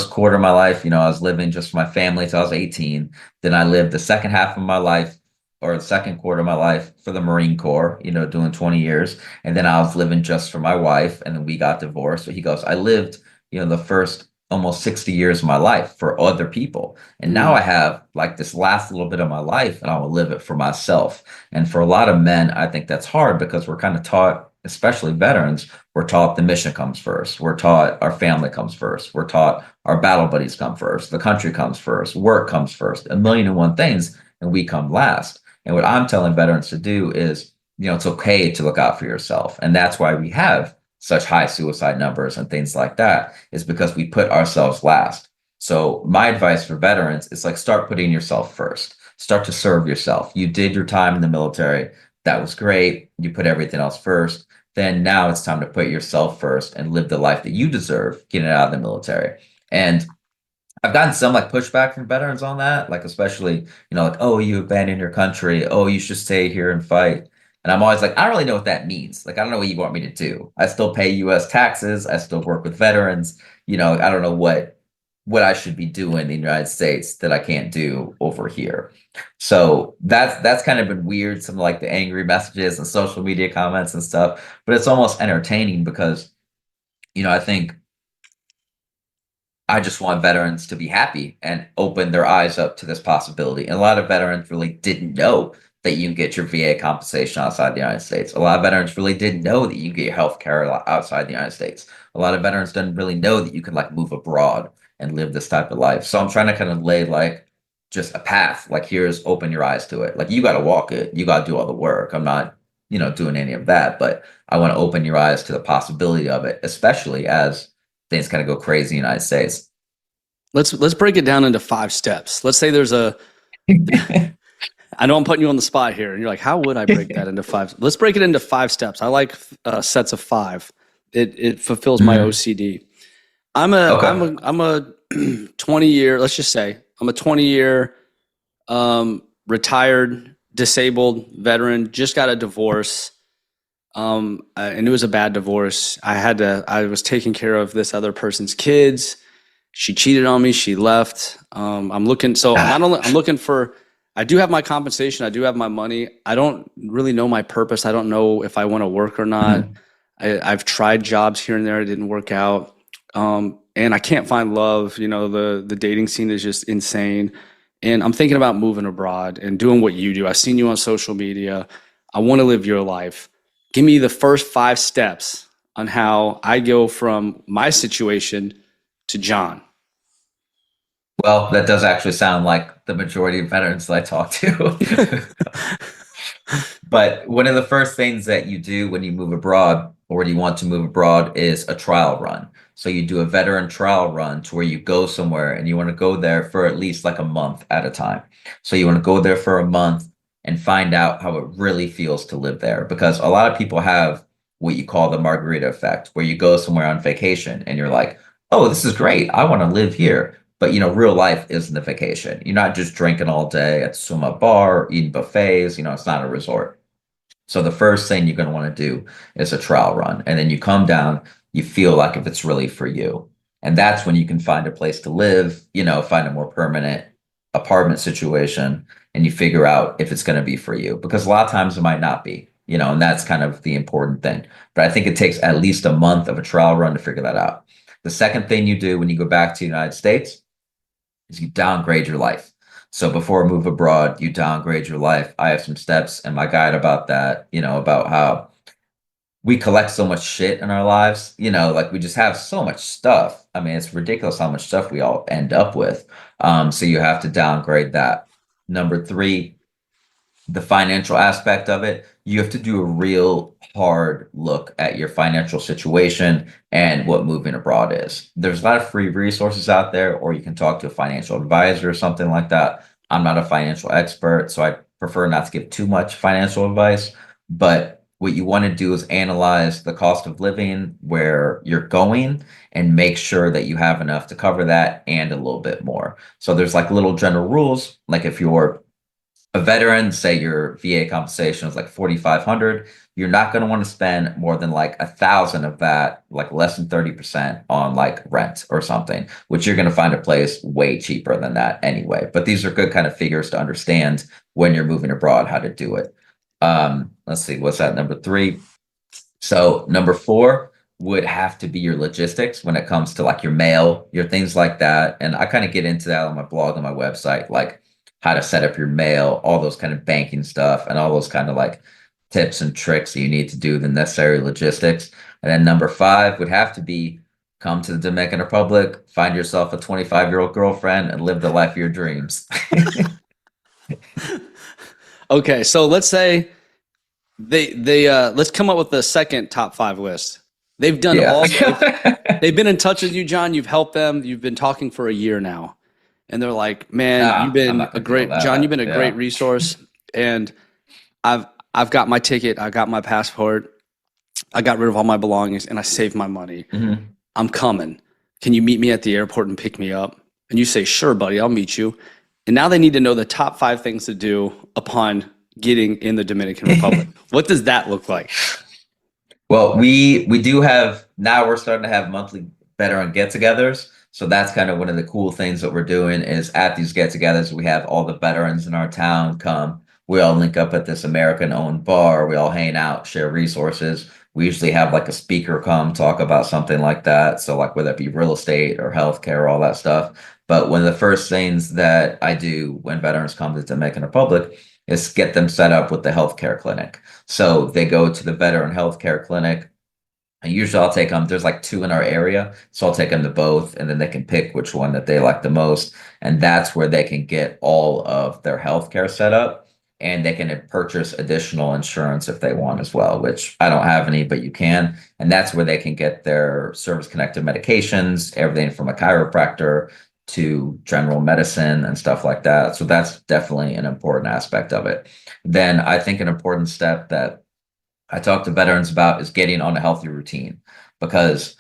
quarter of my life, I was living just for my family till I was 18. Then I lived the second half of my life or the second quarter of my life for the Marine Corps, doing 20 years. And then I was living just for my wife and then we got divorced. So he goes, I lived, the first almost 60 years of my life for other people. And now I Mm, have like this last little bit of my life and I will live it for myself. And for a lot of men, I think that's hard because we're kind of taught, especially veterans, we're taught the mission comes first. We're taught our family comes first. We're taught our battle buddies come first. The country comes first. Work comes first. A million and one things, and we come last. And what I'm telling veterans to do is it's okay to look out for yourself. And that's why we have such high suicide numbers and things like that, is because we put ourselves last. So my advice for veterans is like start putting yourself first. Start to serve yourself. You did your time in the military. That was great. You put everything else first. Then now it's time to put yourself first and live the life that you deserve getting out of the military. And I've gotten some like pushback from veterans on that, like especially, like, oh, you abandoned your country. Oh, you should stay here and fight. And I'm always like, I don't really know what that means. Like, I don't know what you want me to do. I still pay US taxes. I still work with veterans. I don't know what I should be doing in the United States that I can't do over here. So that's kind of been weird, some like the angry messages and social media comments and stuff, but it's almost entertaining because, I think I just want veterans to be happy and open their eyes up to this possibility. And a lot of veterans really didn't know that you can get your VA compensation outside the United States. A lot of veterans really didn't know that you can get your health care outside the United States. A lot of veterans didn't really know that you can like move abroad and live this type of life. So I'm trying to kind of lay like just a path. Like here's open your eyes to it. Like you got to walk it. You got to do all the work. I'm not, doing any of that, but I want to open your eyes to the possibility of it, especially as things kind of go crazy in the United States. Let's break it down into 5 steps. Let's say there's a I know I'm putting you on the spot here, and you're like, how would I break that into 5? Let's break it into 5 steps. I like sets of 5. It fulfills my Mhm. OCD. I'm a 20-year. Let's just say I'm a 20-year retired disabled veteran. Just got a divorce. And it was a bad divorce. I was taking care of this other person's kids. She cheated on me. She left. I'm looking. So not only I'm looking for. I do have my compensation. I do have my money. I don't really know my purpose. I don't know if I want to work or not. Mhm. I've tried jobs here and there. It didn't work out. And I can't find love. The dating scene is just insane. And I'm thinking about moving abroad and doing what you do. I've seen you on social media. I want to live your life. Give me the first 5 steps on how I go from my situation to John. Well, that does actually sound like the majority of veterans that I talk to. But one of the first things that you do when you move abroad or when you want to move abroad is a trial run. So you do a veteran trial run to where you go somewhere and you want to go there for at least like a month at a time. So you want to go there for a month and find out how it really feels to live there. Because a lot of people have what you call the margarita effect, where you go somewhere on vacation and you're like, oh, this is great. I want to live here. But real life isn't a vacation. You're not just drinking all day at Suma Bar, eating buffets. It's not a resort. So the first thing you're going to want to do is a trial run. And then you come down, you feel like if it's really for you. And that's when you can find a place to live, find a more permanent apartment situation, and you figure out if it's going to be for you. Because a lot of times it might not be, and that's kind of the important thing. But I think it takes at least a month of a trial run to figure that out. The second thing you do when you go back to the United States is you downgrade your life. So before I move abroad, you downgrade your life. I have some steps in my guide about that, about how we collect so much shit in our lives, like we just have so much stuff. I mean, it's ridiculous how much stuff we all end up with. So you have to downgrade that. Number 3, the financial aspect of it, you have to do a real hard look at your financial situation and what moving abroad is. There's a lot of free resources out there, or you can talk to a financial advisor or something like that. I'm not a financial expert, so I prefer not to give too much financial advice. But what you want to do is analyze the cost of living where you're going and make sure that you have enough to cover that and a little bit more. So there's like little general rules, like if you're a veteran, say your VA compensation is like 4,500, you're not going to want to spend more than like 1,000 of that, like less than 30% on like rent or something, which you're going to find a place way cheaper than that anyway. But these are good kind of figures to understand when you're moving abroad, how to do it. Let's see, what's that, number 3? So number 4 would have to be your logistics when it comes to like your mail, your things like that. And I kind of get into that on my blog, on my website, like how to set up your mail, all those kind of banking stuff, and all those kind of like tips and tricks that you need to do, the necessary logistics. And then number 5 would have to be come to the Dominican Republic, find yourself a 25-year-old girlfriend, and live the life of your dreams. Okay, so let's say They let's come up with the second top 5 list. They've done Yeah. all. They've been in touch with you, John. You've helped them. You've been talking for a year now, and they're like, "Man, you've I'm been not a gonna deal with great John. You've that. been a great Yeah. resource, and I've I've got my ticket. I got my passport. I got rid of all my belongings, and I saved my money. Hmm. I'm coming. Can you meet me at the airport and pick me up?" And you say, "Sure, buddy. I'll meet you." And now they need to know the top 5 things to do upon getting in the Dominican Republic. What does that look like? Well, we do have now we're starting to have monthly veteran get-togethers. So that's kind of one of the cool things that we're doing is at these get-togethers, we have all the veterans in our town come. We all link up at this American-owned bar. We all hang out, share resources. We usually have like a speaker come talk about something like that. So like whether it be real estate or healthcare, all that stuff. But one of the first things that I do when veterans come to Dominican Republic is get them set up with the healthcare clinic. So they go to the veteran healthcare clinic. And usually I'll take them, there's like 2 in our area. So I'll take them to both and then they can pick which one that they like the most. And that's where they can get all of their healthcare set up and they can purchase additional insurance if they want as well, which I don't have any, but you can. And that's where they can get their service connected medications, everything from a chiropractor to general medicine and stuff like that. So that's definitely an important aspect of it. Then I think an important step that I talk to veterans about is getting on a healthy routine because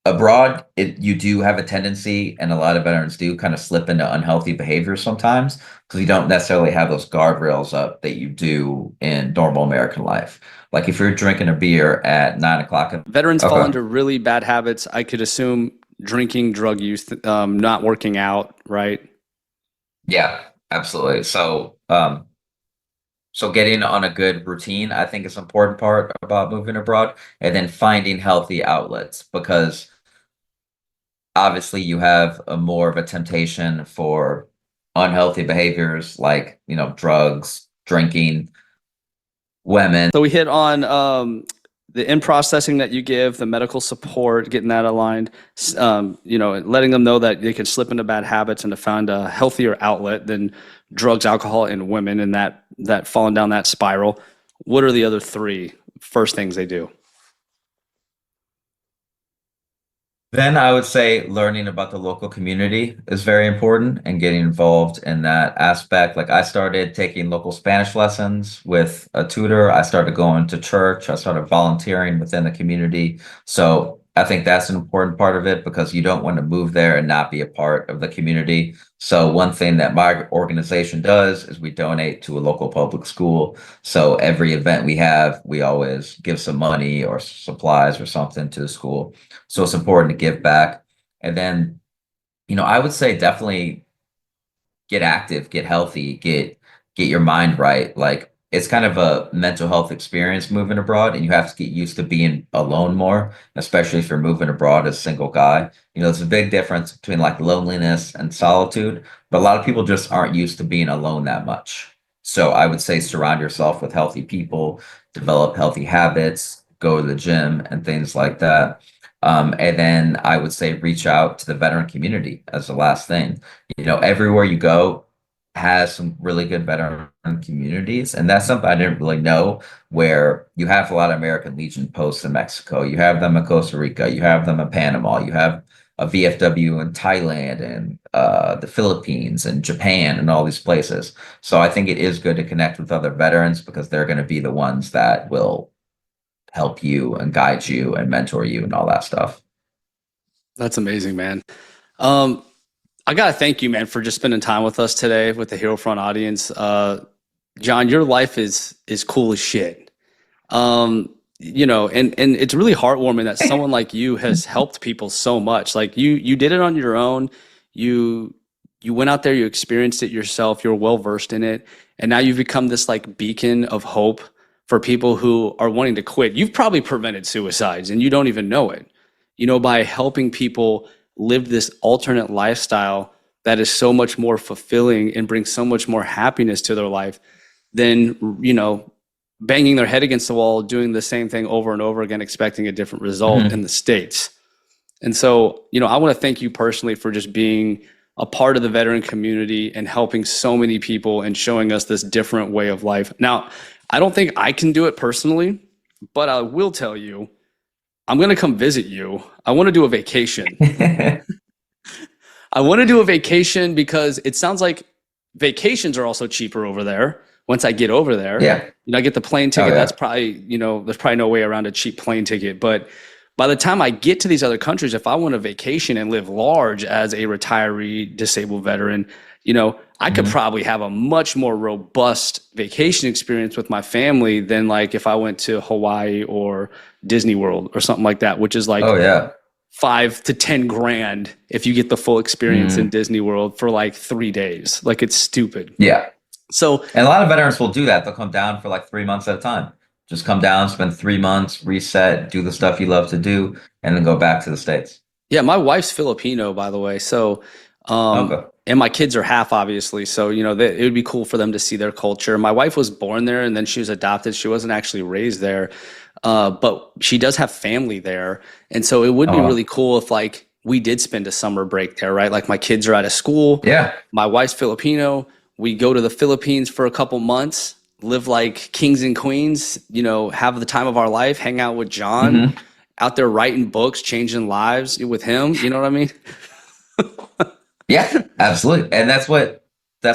abroad, you do have a tendency, and a lot of veterans do kind of slip into unhealthy behaviors sometimes because you don't necessarily have those guardrails up that you do in normal American life. Like if you're drinking a beer at 9 o'clock. Veterans fall Okay. under really bad habits. I could assume drinking, drug use, not working out, right? Yeah, absolutely. So getting on a good routine, I think is an important part about moving abroad, and then finding healthy outlets because obviously you have a more of a temptation for unhealthy behaviors like, drugs, drinking, women. So we hit on the in processing that you give, the medical support, getting that aligned, letting them know that they can slip into bad habits and to find a healthier outlet than drugs, alcohol, and women, and that falling down that spiral. What are the other 3 first things they do? Then I would say learning about the local community is very important and getting involved in that aspect. Like I started taking local Spanish lessons with a tutor. I started going to church. I started volunteering within the community. So I think that's an important part of it because you don't want to move there and not be a part of the community. So one thing that my organization does is we donate to a local public school. So every event we have, we always give some money or supplies or something to the school. So it's important to give back. And then, I would say definitely get active, get healthy, get your mind right. Like it's kind of a mental health experience moving abroad, and you have to get used to being alone more, especially if you're moving abroad as a single guy. There's a big difference between like loneliness and solitude, but a lot of people just aren't used to being alone that much. So I would say surround yourself with healthy people, develop healthy habits, go to the gym and things like that. And then I would say reach out to the veteran community as the last thing. Everywhere you go has some really good veteran communities, and that's something I didn't really know. Where you have a lot of American Legion posts in Mexico, you have them in Costa Rica, you have them in Panama, you have a VFW in Thailand and the Philippines and Japan and all these places. So I think it is good to connect with other veterans because they're going to be the ones that will help you and guide you and mentor you and all that stuff. That's amazing, man. Um, I gotta thank you, man, for just spending time with us today with the Hero Front audience. John, your life is cool as shit. And it's really heartwarming that someone like you has helped people so much. Like you did it on your own. You you went out there, you experienced it yourself, you're well versed in it, and now you've become this like beacon of hope for people who are wanting to quit. You've probably prevented suicides and you don't even know it, by helping people live this alternate lifestyle that is so much more fulfilling and brings so much more happiness to their life than, banging their head against the wall, doing the same thing over and over again, expecting a different result in the States. And so, I want to thank you personally for just being a part of the veteran community and helping so many people and showing us this different way of life. Now, I don't think I can do it personally, but I will tell you, I'm going to come visit you. I want to do a vacation. I want to do a vacation because it sounds like vacations are also cheaper over there. Once I get over there, Yeah. I get the plane Oh ticket. That's yeah. probably, there's probably no way around a cheap plane ticket. But by the time I get to these other countries, if I want a vacation and live large as a retiree, disabled veteran, I could Mhm. probably have a much more robust vacation experience with my family than like if I went to Hawaii or Disney World or something like that, which is like Oh yeah. 5 to 10 grand if you get the full experience in Mhm. Disney World for like 3 days. Like it's stupid. Yeah. So And a lot of veterans will do that. They'll come down for like 3 months at a time. Just come down, spend 3 months, reset, do the stuff you love to do, and then go back to the States. yeah, my wife's Filipino, by the way. Okay. And my kids are half, obviously. So, it would be cool for them to see their culture. My wife was born there and then she was adopted. She wasn't actually raised there, but she does have family there. And so it would be Oh, really cool if, like, we did spend a summer break there, right? Like, my kids are out of school. yeah. My wife's Filipino. We go to the Philippines for a couple months, live like kings and queens, have the time of our life, hang out with John, Hmm. out there writing books, changing lives with him. You know what I mean? Yeah, absolutely. And that's what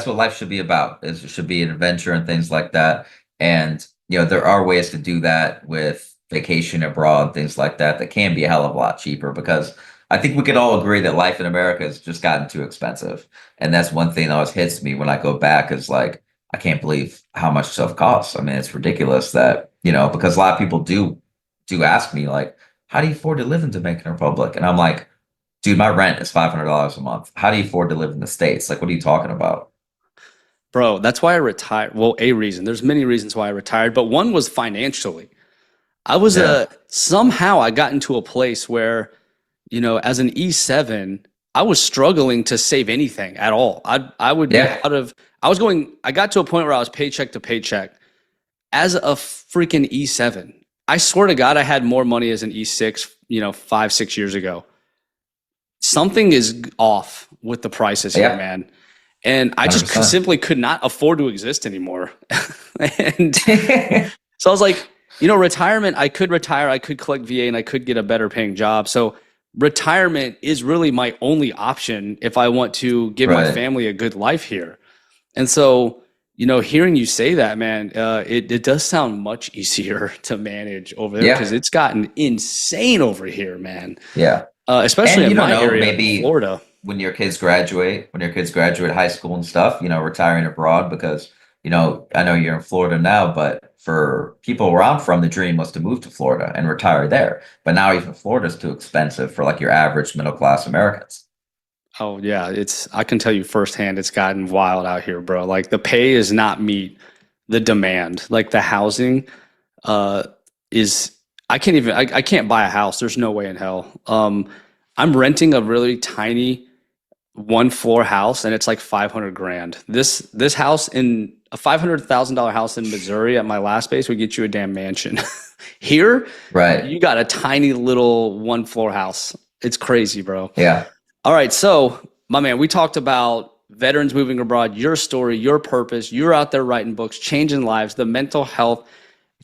life should be about. Is it should be an adventure and things like that. And there are ways to do that with vacation abroad, things like that, that can be a hell of a lot cheaper because I think we could all agree that life in America has just gotten too expensive. And that's one thing that always hits me when I go back is like, I can't believe how much stuff costs. I mean, it's ridiculous that, because a lot of people do ask me like, how do you afford to live in Dominican Republic? And I'm like, dude, my rent is $500 a month. How do you afford to live in the States? Like, what are you talking about? Bro, that's why I retired. Well, a reason. There's many reasons why I retired, but one was financially. I was Yeah. somehow I got into a place where, as an E7, I was struggling to save anything at all. I would be Yeah. I got to a point where I was paycheck to paycheck as a freaking E7. I swear to God, I had more money as an E6, 5, 6 years ago. Something is off with the prices here, Yeah. man. And I just 100%. simply could not afford to exist anymore. And so I was like, retirement, I could retire, I could collect VA, and I could get a better paying job. So retirement is really my only option if I want to give my Right. family a good life here. And so, hearing you say that, man, it does sound much easier to manage over there because Yeah. it's gotten insane over here, man. Yeah. Especially And in you don't my know, area in maybe Florida. when your kids graduate high school and stuff, retiring abroad because, I know you're in Florida now, but for people where I'm from, the dream was to move to Florida and retire there. But now even Florida's too expensive for like your average middle class Americans. Oh yeah, I can tell you firsthand it's gotten wild out here, bro. Like the pay is not meet the demand. Like the housing uh is I can't buy a house. There's no way in hell. I'm renting a really tiny 1 floor house and it's like 500 grand. This house in a $500,000 house in Missouri at my last base would get you a damn mansion. Here, Right. you got a tiny little 1 floor house. It's crazy, bro. Yeah. All right, so my man, we talked about veterans moving abroad, your story, your purpose. You're out there writing books, changing lives, the mental health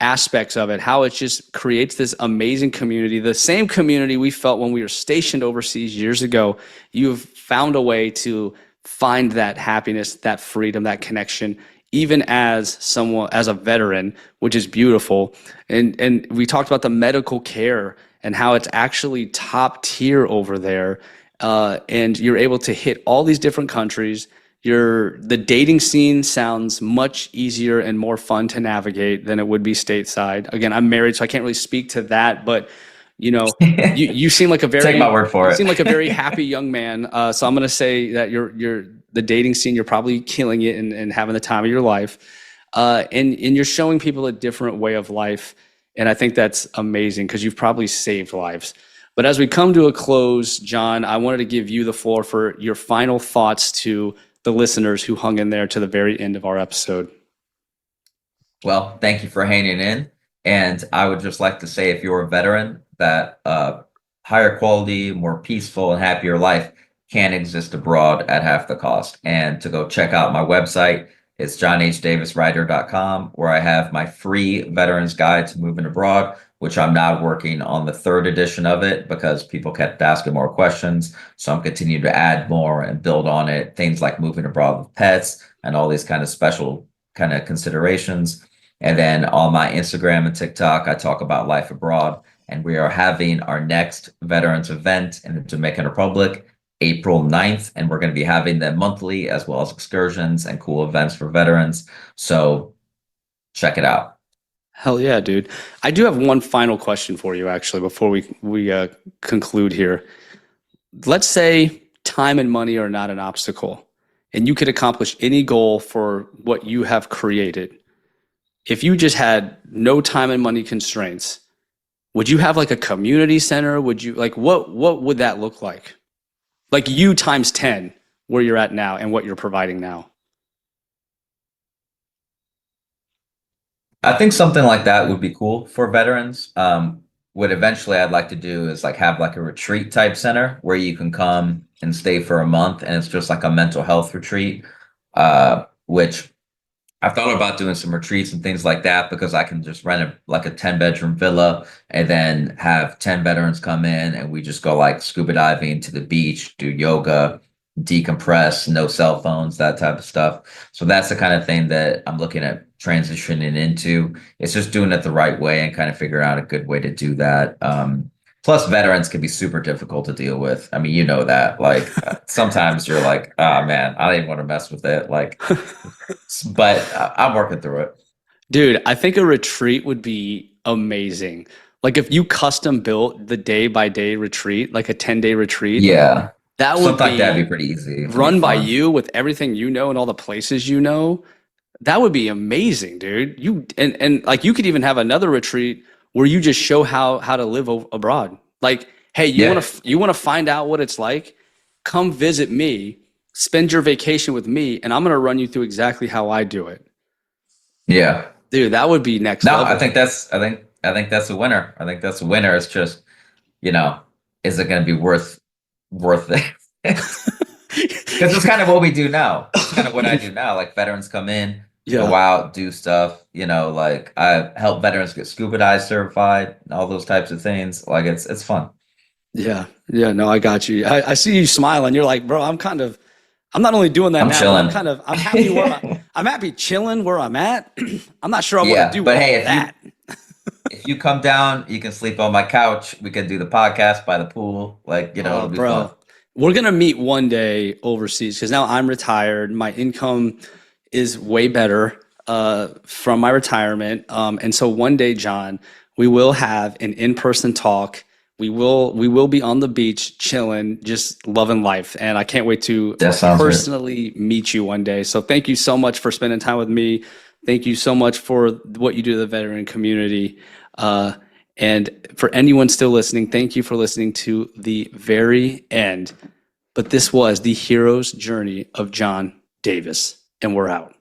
aspects of it, how it just creates this amazing community, the same community we felt when we were stationed overseas years ago. You've found a way to find that happiness, that freedom, that connection, even as a veteran, which is beautiful. And we talked about the medical care and how it's actually top tier over there. And you're able to hit all these different countries. The dating scene sounds much easier and more fun to navigate than it would be stateside. Again, I'm married, so I can't really speak to that, but you know, you seem like a Take my word for very it. happy young man. So I'm gonna say that you're the dating scene, you're probably killing it and having the time of your life. And you're showing people a different way of life. And I think that's amazing because you've probably saved lives. But as we come to a close, John, I wanted to give you the floor for your final thoughts to the listeners who hung in there to the very end of our episode. Well, thank you for hanging in. And I would just like to say, if you're a veteran, that higher quality, more peaceful, and happier life can exist abroad at half the cost. And to go check out my website, It's johnhdaviswriter.com, where I have my free Veterans Guide to Moving Abroad, which I'm now working on the third edition of it because people kept asking more questions. So I'm continuing to add more and build on it. Things like moving abroad with pets and all these kind of special kind of considerations. And then on my Instagram and TikTok, I talk about life abroad. And we are having our next veterans event in the Dominican Republic April 9th, and we're going to be having them monthly as well as excursions and cool events for veterans. So check it out. Hell yeah, dude. I do have one final question for you, actually, before we conclude here. Let's say time and money are not an obstacle, and you could accomplish any goal for what you have created. If you just had no time and money constraints, would you have like a community center? Would you like what would that look like? Like you times 10 where you're at now and what you're providing now. I think something like that would be cool for veterans. What eventually I'd like to do is like have like a retreat type center where you can come and stay for a month, and it's just like a mental health retreat, which I've thought about doing some retreats and things like that because I can just rent like a 10-bedroom villa and then have 10 veterans come in and we just go like scuba diving to the beach, do yoga, decompress, no cell phones, that type of stuff. So that's the kind of thing that I'm looking at transitioning into. It's just doing it the right way and kind of figuring out a good way to do that. Plus, veterans can be super difficult to deal with. I mean, you know that. Like sometimes you're like, oh man, I don't even want to mess with it. Like, but I'm working through it. Dude, I think a retreat would be amazing. Like if you custom built the day by day retreat, like a 10-day retreat, Yeah, that would something like be that'd be pretty easy. It'd be run by fun. you with everything you know and all the places you know. That would be amazing, dude. You and like you could even have another retreat where you just show how to live abroad. Like, hey, Yeah, you want to find out what it's like? Come visit me, spend your vacation with me, and I'm going to run you through exactly how I do it. yeah. Dude, that would be next No, level. I think that's a winner. I think that's a winner. It's just, you know, is it going to be worth it? Because it's kind of what we do now. It's kind of what I do now. Like veterans come in, go Yeah. out, do stuff. You know, like I help veterans get scuba dive certified, all those types of things. Like it's fun. Yeah. Yeah. No, I got you. I see you smiling. You're like, bro, I'm not only doing that I'm now, but chilling. I'm happy I'm happy chilling where I'm at. I'm not sure I want to Yeah, do but all hey, that. if you come down, you can sleep on my couch. We can do the podcast by the pool. Like, you know, Oh, it'll be fun. bro. We're gonna meet one day overseas because now I'm retired. My income is way better from my retirement. And so one day, John, we will have an in-person talk. We will be on the beach chilling, just loving life. And I can't wait to That sounds great. personally meet you one day. So thank you so much for spending time with me. Thank you so much for what you do to the veteran community. Uh, and for anyone still listening, thank you for listening to the very end. But this was the hero's journey of John Davis, and we're out.